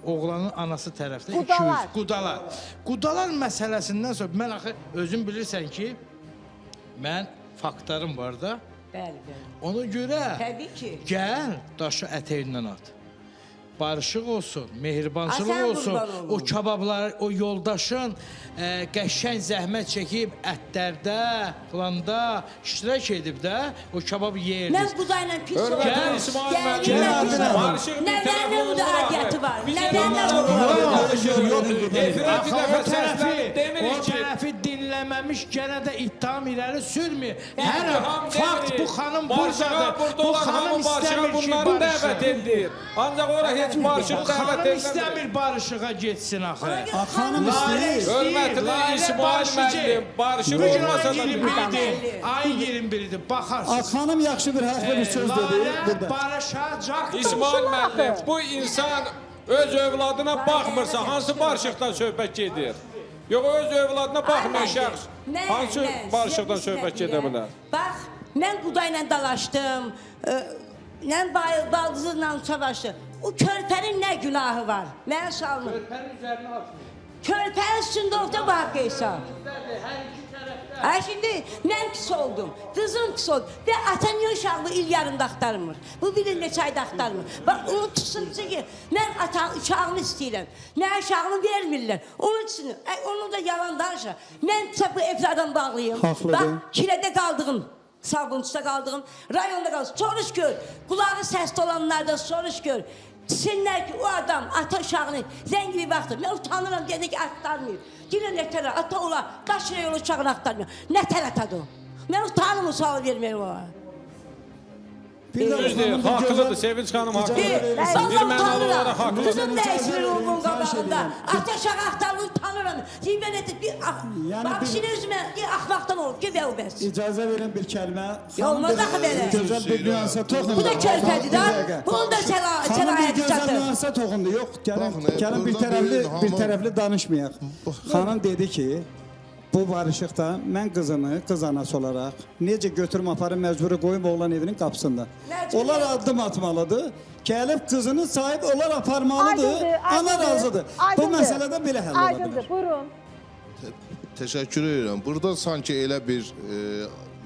oğlanın anası tərəfdə 200 qudalar. Qudalar məsələsindən sonra mən axı özün bilirsən ki, mən faktlarım var da. Bəli, bəli. Ona görə gəl daşı ətəyindən at. Barışıq olsun, mehribançılıq olsun. O kabablar, o yoldaşın qəşəng zəhmət çəkib ətlərdə, filanda iştirak edib də o kababı yeyirdiniz. Mən qudayla pis oldum. Gəl İsmail müəllim. Nəvəndə bu da adiyyəti var. O tərəfi dinləməmiş gənə də ittiham irəli sürmür. Hər fakt bu xanım buradadır. Bu xanım istəmir ki, barışıq. Ancaq ora heç barışıq dəvət edilmir. İstəmir barışığa getsin axı. Xanım istəyir. Hörmətli İsmail müəllim, barışıq olmasa da ayın 21-idir, baxarsınız. Xanım yaxşı bir haqlı bir söz dedi burada. Barışacaqdır. İsmail müəllim, bu insan öz övladına baxmırsa, hansı barışıqdan söhbət gedir? Yox, öz övladına baxmayan şəxs hansı barışıqdan söhbət gedə bilər? Bax, mən qudayla dalaşdım, mən baldızla savaşdım. O körpənin nə günahı var? Mənə salmır. Körpənin üzərinə atmıyor. Körpənin üstündə orada bak hesab. Şimdi mən pis oldum, qızım pis oldu və ata niyə uşaqlı il yarımda axtarmır? Bu bir il neçə ayda axtarmır. Bax, onu tutsun ki, mən uşağını istəyirəm, mən uşağını vermirlər. Onun üçün, onu da yalan danışır. Mən bu evlərdən bağlıyım. Bax, kirədə qaldığım, sabunçuda qaldığım, rayonda qaldığım. Soruş gör, qulağı səsli olanlardan soruş gör. Sinlər ki, o adam ata uşağını zəng gibi baxdır. Mən utanıram, deyəndə ki, axtarmıyor. Deyirəm, nətər ata ola, daşıra yolu uşağını axtarmıyor. Nətər atadır o? Mən utanım o sualı verməyim ona. Düzdür, haqlıdır, Sevinç xanım haqlıdır. Bir mənalı olaraq haqlıdır. Qızım dəyişmir oğlum qabağında. Ateşə axtarını tanırım. Cibə nedir? Bax, şimdi üzümə axmaqdan olub ki, və o bəs. İcazə verin bir kəlmə. Olmaz axı belə. Gözəl bir nüansa toxundu. Bu da körpədir da. Bunun da səlahiyyəti gözəl çatır. nüansa toxundu. Yox, gəlin bir tərəfli danışmayaq. Xanım dedi ki, bu barışıqda mən qızımı, qız anası olaraq necə götürüm aparım məcburi qoyum oğlan evinin qapısında. Onlar addım atmalıdır. Gəlib qızını sahib onlar aparmalıdır. Ana razıdır. Bu məsələdə belə həll ola bilər. Buyurun. Təşəkkür edirəm. Burada sanki elə bir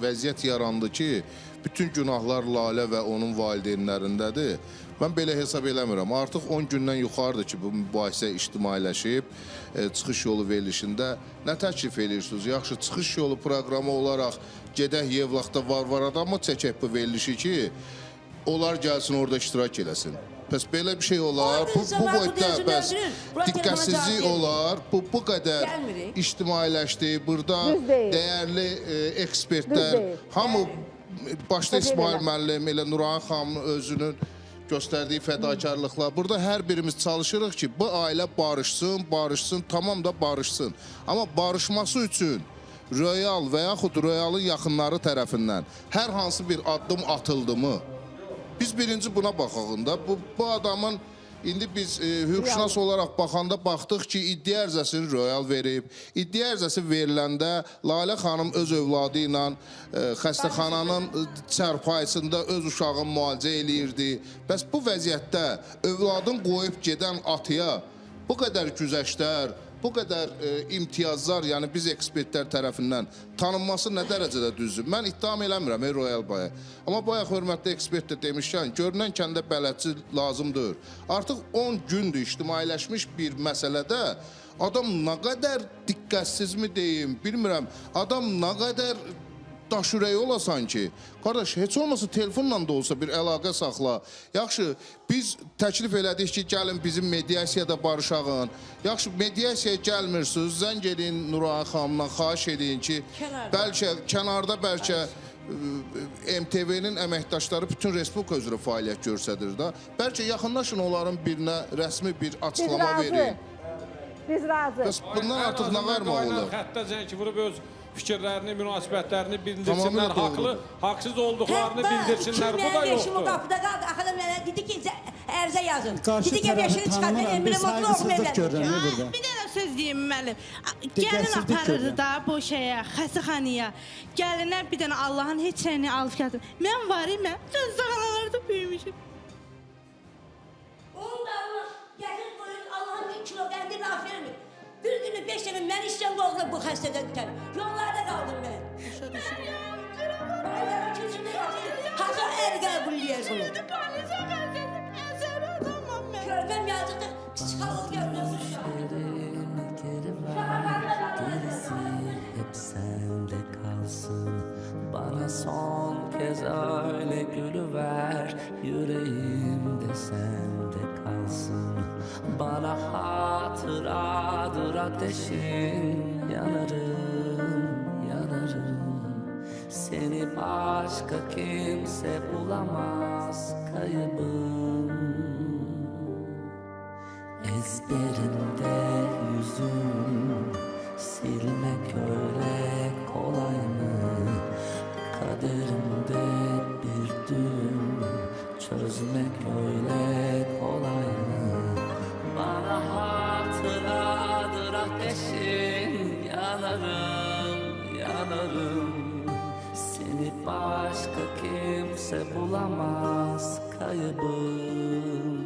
vəziyyət yarandı ki, bütün günahlar Lalə və onun valideynlərindədir. Mən belə hesab eləmirəm. Artıq 10 gündən yuxarıdır ki, bu mübahisə ictimailəşib, çıxış yolu verilişində nə təklif edirsiniz? Yaxşı, çıxış yolu proqramı olaraq gedək Yevlaxda var adamı çəkək bu verilişi ki, onlar gəlsin orada iştirak eləsin. Bəs belə bir şey olar, bu boyda bəs diqqətsizlik olar, bu qədər ictimailəşdi, burada dəyərli ekspertlər, hamı başda İsmail müəllim, elə Nurhan xanımın özünün göstərdiyi fədakarlıqlar. Burada hər birimiz çalışırıq ki, bu ailə barışsın, tamam da barışsın. Amma barışması üçün Royal və yaxud Royalın yaxınları tərəfindən hər hansı bir addım atıldı mı? Biz birinci buna baxağında, bu adamın indi biz hüquqşünas olaraq baxanda baxdıq ki, iddia ərizəsini Royal verib. İddia ərizəsi veriləndə Lalə xanım öz övladı ilə xəstəxananın çarpayısında öz uşağını müalicə eləyirdi. Bəs bu vəziyyətdə övladın qoyub gedən atıya bu qədər güzəştlər, bu qədər imtiyazlar, yəni biz ekspertlər tərəfindən tanınması nə dərəcədə düzdür? Mən ittiham eləmirəm Royal Baya. Amma bayaq hörmətli ekspert də demişkən, görünən kəndə bələdçi lazımdır. Artıq 10 gündür ictimailəşmiş bir məsələdə adam nə qədər diqqətsizmi deyim, bilmirəm, adam nə qədər daş ürəyi olasan ki, qardaş, heç olmasa telefonla da olsa bir əlaqə saxla. Yaxşı, biz təklif elədik ki, gəlin bizim mediasiyada barışağın. Yaxşı, mediasiyaya gəlmirsiniz, zəng edin Nurhan xanımla, xahiş edin ki, bəlkə kənarda MTV-nin əməkdaşları bütün Respublika üzrə fəaliyyət göstərir da. Bəlkə yaxınlaşın onların birinə rəsmi bir açıqlama verin. Biz razı. Bundan artıq nə vermək olur? Hətta zəng vurub öz fikirlərini, münasibətlərini bildirsinlər, haqsız olduqlarını bildirsinlər. Bu da yoxdur. O qapıda qaldı, axıda mənə dedi ki, ərizə yazın. Dedi ki, yaşını çıxartın, emrimi otur, oxumayın. Bir dənə söz deyim müəllim. Gəlin aparırdı da bu şeyə, xəstəxanaya. Gəlinlər bir dənə Allahın heç şeyini alıb gətir. Mən varım, mən xəstəxanalarda böyümüşüm. Onun da Allah gətir qoyun, Allahın 1 kilo qəndi laf vermir. Bir günü 5 dəfə mən işdən qovulub bu xəstədən tər. Yollarda qaldım mən. Bayların keçində yatır. Haca əl qəbulliyər bunu. Körpəm yazıqdır, psixolog görmüyorsun. Hep sende kalsın. Bana son kez öyle gülüver. Yüreğimde sende kalsın. Bana hatıradır ateşin. Yanarım, yanarım. Seni başka kimse bulamaz kaybım. Ezberimde yüzüm, silmek öyle kolay mı? Kaderimde bir düğüm, çözmek öyle kolay mı? Bana hatıradır ateşin, yanarım, yanarım. Seni başka kimse bulamaz kaybım.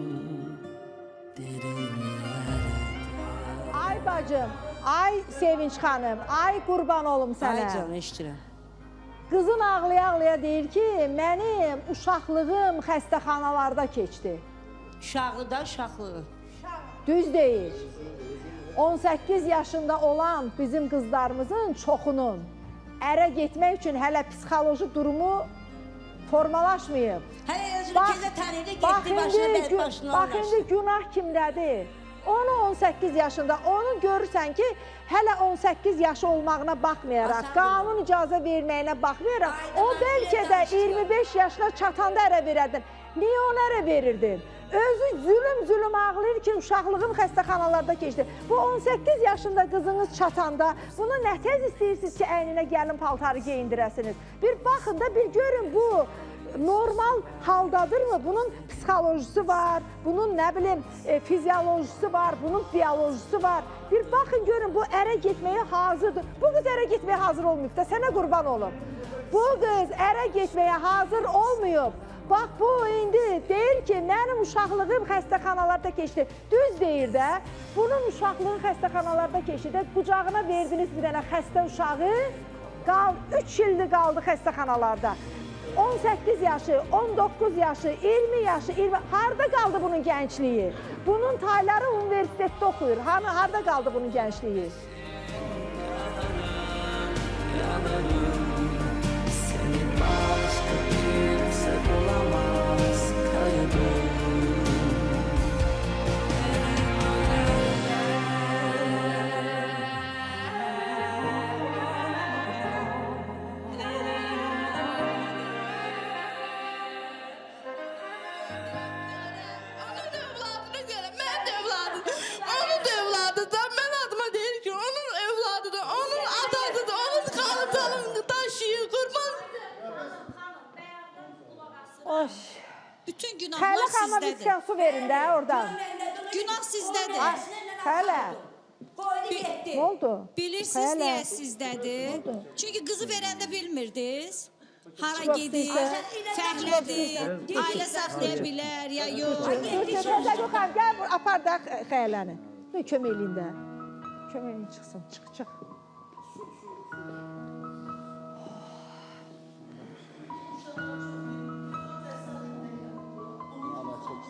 Ay bacım, ay Sevinç xanım, ay qurban olum sənə. Ay canım, eşdirəm. Qızın ağlaya-ağlaya deyir ki, mənim uşaqlığım xəstəxanalarda keçdi. Uşaqlı da uşaqlı. Düz deyil. 18 yaşında olan bizim qızlarımızın çoxunun ərə getmək üçün hələ psixoloji durumu formalaşmayıb. Hələ özünü tezə tanıydı, getdi başına, başına bax indi günah kimdədir? Onu 18 yaşında, onu görürsən ki, hələ 18 yaşı olmağına baxmayaraq, qanun icazə verməyinə baxmayaraq, o bəlkə də 25 yaşına çatanda ərə verərdin. Niyə onu ərə verirdin? Özü zülüm ağlayır ki, uşaqlığım xəstəxanalarda keçdi. Bu 18 yaşında qızınız çatanda bunu nə tez istəyirsiniz ki, əyninə gəlin paltarı geyindirəsiniz? Bir baxın da, bir görün bu normal haldadırmı? Bunun psixolojisi var, bunun nə bilim fiziolojisi var, bunun biyolojisi var. Bir baxın görün, bu ərə getməyə hazırdır. Bu qız ərə getməyə hazır olmayıb da, sənə qurban olum. Bu qız ərə getməyə hazır olmayıb. Bax, bu indi deyir ki, mənim uşaqlığım xəstəxanalarda keçdi. Düz deyir də, bunun uşaqlığı xəstəxanalarda keçdi də, qucağına verdiniz bir dənə xəstə uşağı, 3 ildir qaldı xəstəxanalarda. 18 yaşı, 19 yaşı, 20 yaşı, harada qaldı bunun gəncliyi? Bunun tayları universitetdə oxuyur, harada qaldı bunun gəncliyi? Bütün günahlar sizdədir. Xələ su verin də oradan. Günah sizdədir. Xələ. Nə oldu? Bilirsiniz niyə sizdədir? Çünki qızı verəndə bilmirdiniz. Hara gedir, fəhlədir, ailə saxlaya bilər, ya yox. Gəl, apar da xəyələni. Kömək eləyin də. Kömək eləyin, çıxsın, çıx.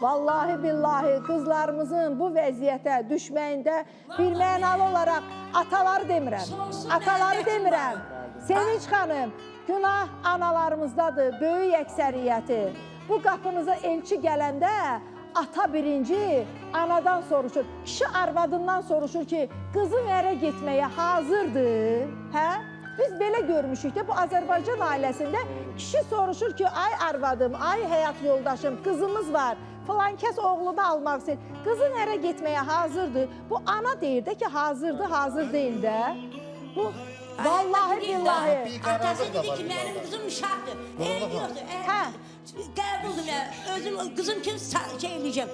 Vallahi billahi qızlarımızın bu vəziyyətə düşməyində bir mənalı olaraq ataları demirəm. Sevinç xanım, günah analarımızdadır, böyük əksəriyyəti. Bu qapınıza elçi gələndə ata birinci anadan soruşur, kişi arvadından soruşur ki, qızım ərə getməyə hazırdır, hə? Biz belə görmüşük də, bu Azərbaycan ailəsində kişi soruşur ki, ay arvadım, ay həyat yoldaşım, qızımız var, filan kəs oğlunu almaq istəyir, qızın ərə getməyə hazırdır. Bu ana deyir də ki, hazırdır, hazır deyil də. Bu, vallahi billahi. Atası dedi ki, mənim qızım uşaqdır. Ev yoxdur. Qəbuldur, özüm qızım kimi şey eləyəcəm.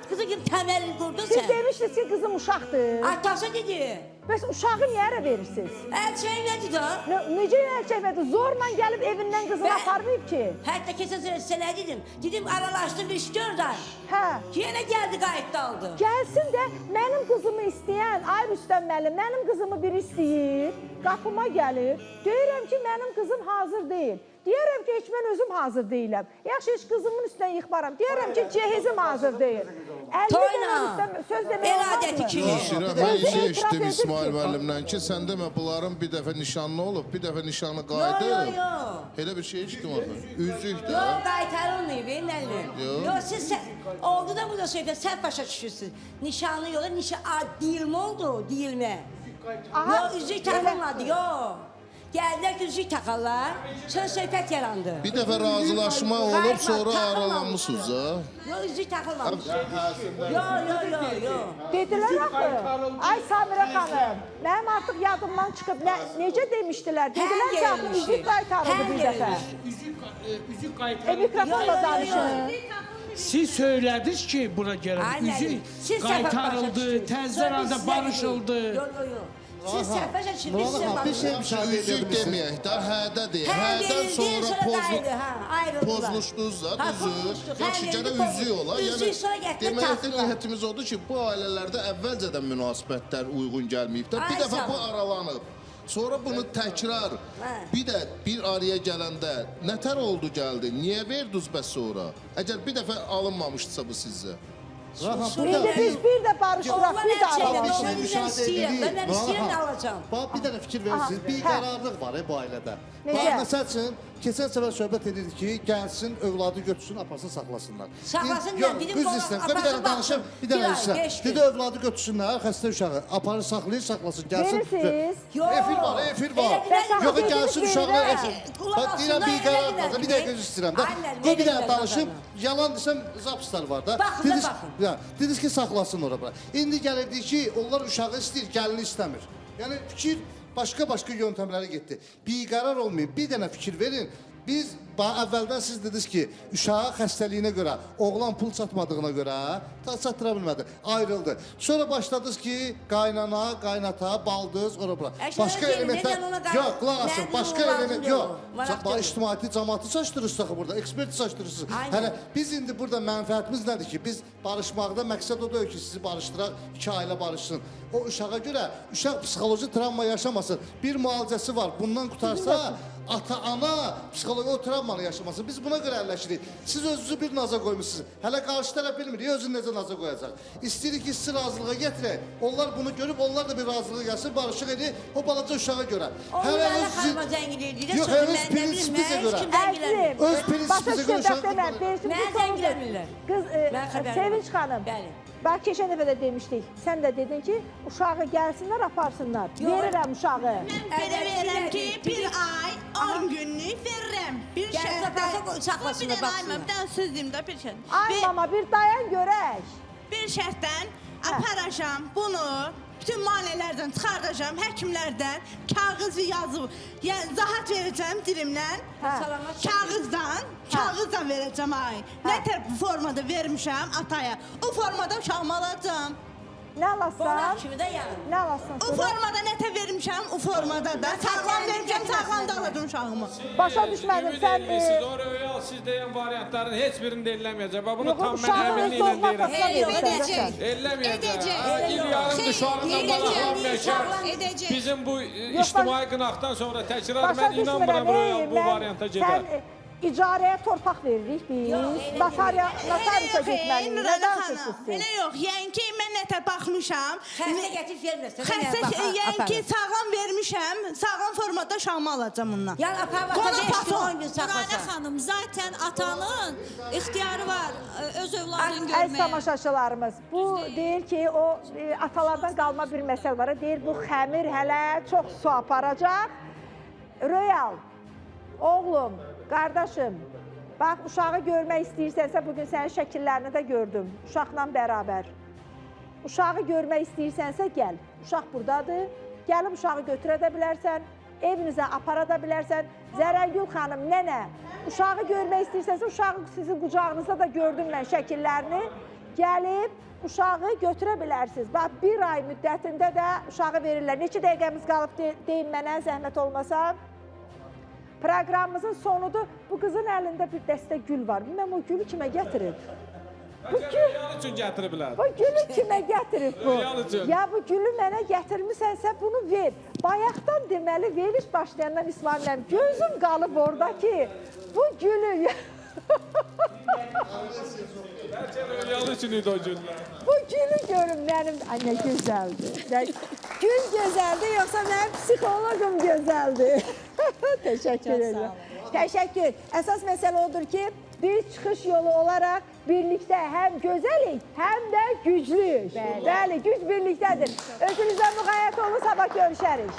Qızım kimi təməlini qurdun sən. Siz demişdiniz ki, qızım uşaqdır. Atası dedi. Bəs uşağı niyə ərə verirsiniz? Əlçəyi nədir da? Necə əlçəyi nədir? Zorla gəlib evindən qızını aparmayıb ki. Hətta keçən sənə dedim. Dedim, aralaşdım 3-4 ay. Hə. Yenə gəldi, qayıtda aldı. Gəlsin də mənim qızımı istəyən, ay Rüstəm müəllim, mənim qızımı biri istəyir, qapıma gəlir. Deyirəm ki, mənim qızım hazır deyil. Deyirəm ki, heç mən özüm hazır deyiləm. Yaxşı, heç qızımın üstünə yıxmaram. Deyirəm ki, cehizim hazır deyil. Toyla, söz demək olmaz mı? Mən işə eşitdim İsmail müəllimdən ki, sən demə bunların bir dəfə nişanlı olub, bir dəfə nişanlı qayıdıb. Elə bir şey eşitdim orada. Üzük də. Yox, qaytarılmayıb, müəllim. Yox, siz oldu da burada söhbət, sən başa düşürsünüz. Nişanlı yox, deyilmə oldu, deyilmə. Yox, üzük taxılmadı, yox. Gəldilər ki, üzük taxarlar, sonra söhbət yarandı. Bir dəfə razılaşma olub, sonra aralanmışsınız da. Yox, üzük taxılmamış. Yox. Dedilər axı, ay Samirə xanım, mənim artıq yadımdan çıxıb, necə demişdilər? Dedilər ki, axı üzük qaytarıldı bir dəfə. Üzük qaytarıldı. Mikrofonla danışın. Siz söylədiniz ki, buna gələn üzük qaytarıldı, təzdən anda barışıldı. Yox. Siz səhvəşə çıxmışsınız. Üzük deməyək də, hədə deyək. Hədən sonra pozmuşdunuz da, düzür. Yaxşı, gərək üzük ola. Deməkdə niyyətimiz odur ki, bu ailələrdə əvvəlcədən münasibətlər uyğun gəlməyib də, bir dəfə bu aralanıb. Sonra bunu təkrar, bir araya gələndə nətər oldu gəldi, niyə verdiniz bəs sonra? Əgər bir dəfə alınmamışdırsa bu sizə? İndi biz bir də barışdıraq, bir də aralanmışıq. Mən istəyirəm də alacam. Bir dənə fikir verirsiniz, bir qərarlıq var bu ailədə. Necə? Məsəl üçün, keçən səfər söhbət edirdik ki, gəlsin, övladı götürsün, apasını saxlasınlar. Saxlasın, Yox, dedim, qız qolaq, istəyirəm. Bir dənə danışım, bir dənə istəyirəm. Dedi, övladı götürsünlər, xəstə uşağı. Aparır, saxlayır, saxlasın, gəlsin. Verirsiniz? Efir var, efir var. Yox, gəlsin uşağına efir. Deyirəm, bir qərar var da, bir dəqiqə göz istəyirəm də. Qoy bir dənə danışım, yalan desəm, zapslar var da. Dediniz ki, saxlasın ora bura. İndi gəlirdik ki, onlar uşağı istəyir, gəlini istəmir. Yəni, fikir başqa-başqa yöntəmlərə getdi. Bir qərar olmayıb, bir dənə fikir verin. Biz əvvəldən siz dediniz ki, uşağa xəstəliyinə görə, oğlan pul çatmadığına görə çatdıra bilmədi, ayrıldı. Sonra başladınız ki, qaynana, qaynata, baldız, ora bura. Başqa elementlər, yox, qulaq asın, başqa element, yox. İctimaiyyəti, cəmaatı çaşdırırsınız axı burada, eksperti çaşdırırsınız. Hələ biz indi burada mənfəətimiz nədir ki, biz barışmaqda məqsəd o deyil ki, sizi barışdıraq, iki ailə barışsın. O uşağa görə, uşaq psixoloji travma yaşamasın. Bir müalicəsi var, bundan qutarsa, ata-ana psixoloji o travmanı yaşamasın. Biz buna görə əlləşirik. Siz özünüzü bir naza qoymuşsunuz. Hələ qarşı tərəf bilmirik, özünü necə naza qoyacaq. İstəyirik ki, sizi razılığa gətirək. Onlar bunu görüb, onlar da bir razılığa gəlsin, barışıq edin o balaca uşağa görə. Onlara xanıma zəngin edirlər. Yox, öz prinsipizə görə. Öz prinsipizə görə uşağı qoymalır. Mənə zəng eləmirlər. Qız, Sevinç xanım. Bax, keçən dəfə də demişdik. Sən də dedin ki, uşağı gəlsinlər, aparsınlar. Verirəm uşağı. Mən belə verirəm ki, bir ay, 10 günlük verirəm. Bir şərtdə, bir dənə söz deyim də bir şərt. Ay mama, bir dayan görək. Bir şərtdən aparacam bunu, bütün maneələrdən çıxardacam, həkimlərdən, kağız yazıb, yəni zahat verəcəm dilimdən, kağızdan verəcəm ay. Nə tər formada vermişəm ataya, o formada uşağımı alacam. Nə alasan? Nə alasan? O formada nətə vermişəm, o formada da. Sağlam vermişəm, sağlam da alacam uşağımı. Başa düşmədim, sən... Siz o röya, siz deyən variantların heç birini də eləməyəcək. Bunu tam mən əminliklə deyirəm. Edəcək. Eləməyəcək. İl yarım uşağından maraqlanmayacaq. Bizim bu ictimai qınaqdan sonra təkrar mən inanmıram bu varianta gedər. İcarəyə torpaq veririk biz. Notariusa getməliyik. Nədən seçilsin? Elə yox, yəni ki, mən nətər baxmışam. Xəstə gətirib verməsin. Yəni ki, sağlam vermişəm, sağlam formada uşağımı alacam bundan. Yəni, aparvata 5-10 gün saxlasın. Nurayna xanım, zaten atanın ixtiyarı var öz övladını görməyə. Əziz tamaşaçılarımız, bu deyir ki, o atalardan qalma bir məsəl var. Deyir, bu xəmir hələ çox su aparacaq. Royal, oğlum, qardaşım, bax, uşağı görmək istəyirsənsə, bugün sənin şəkillərini də gördüm, uşaqla bərabər. Uşağı görmək istəyirsənsə, gəl. Uşaq buradadır, gəlib uşağı götürə də bilərsən, evinizə apara da bilərsən. Zərəngül xanım, nənə, uşağı görmək istəyirsənsə, uşağı sizin qucağınızda da gördüm mən şəkillərini. Gəlib, uşağı götürə bilərsiniz. Bax, bir ay müddətində də uşağı verirlər. Neçə dəqiqəmiz qalıb deyin mənə, zəhmət olmasa. Proqramımızın sonudur. Bu qızın əlində bir dəstə gül var. Bilməm, o gülü kimə gətirib? Röyalı üçün gətiriblər. Bu gülü kimə gətirib bu? Röyalı üçün. Ya bu gülü mənə gətirmisənsə bunu ver. Bayaqdan deməli, veriş başlayandan İsmail'lə gözüm qalıb orada ki, bu gülü... Bəlkə röyalı üçün idi o günlər. Bu gülü görüm mənim... Ay, nə gözəldir. Gül gözəldir, yoxsa mənim psixologum gözəldir. Təşəkkür edirəm. Təşəkkür. Əsas məsələ odur ki, biz çıxış yolu olaraq birlikdə həm gözəlik, həm də güclüyük. Bəli, güc birlikdədir. Özünüzdən müğayyət olun, sabah görüşərik.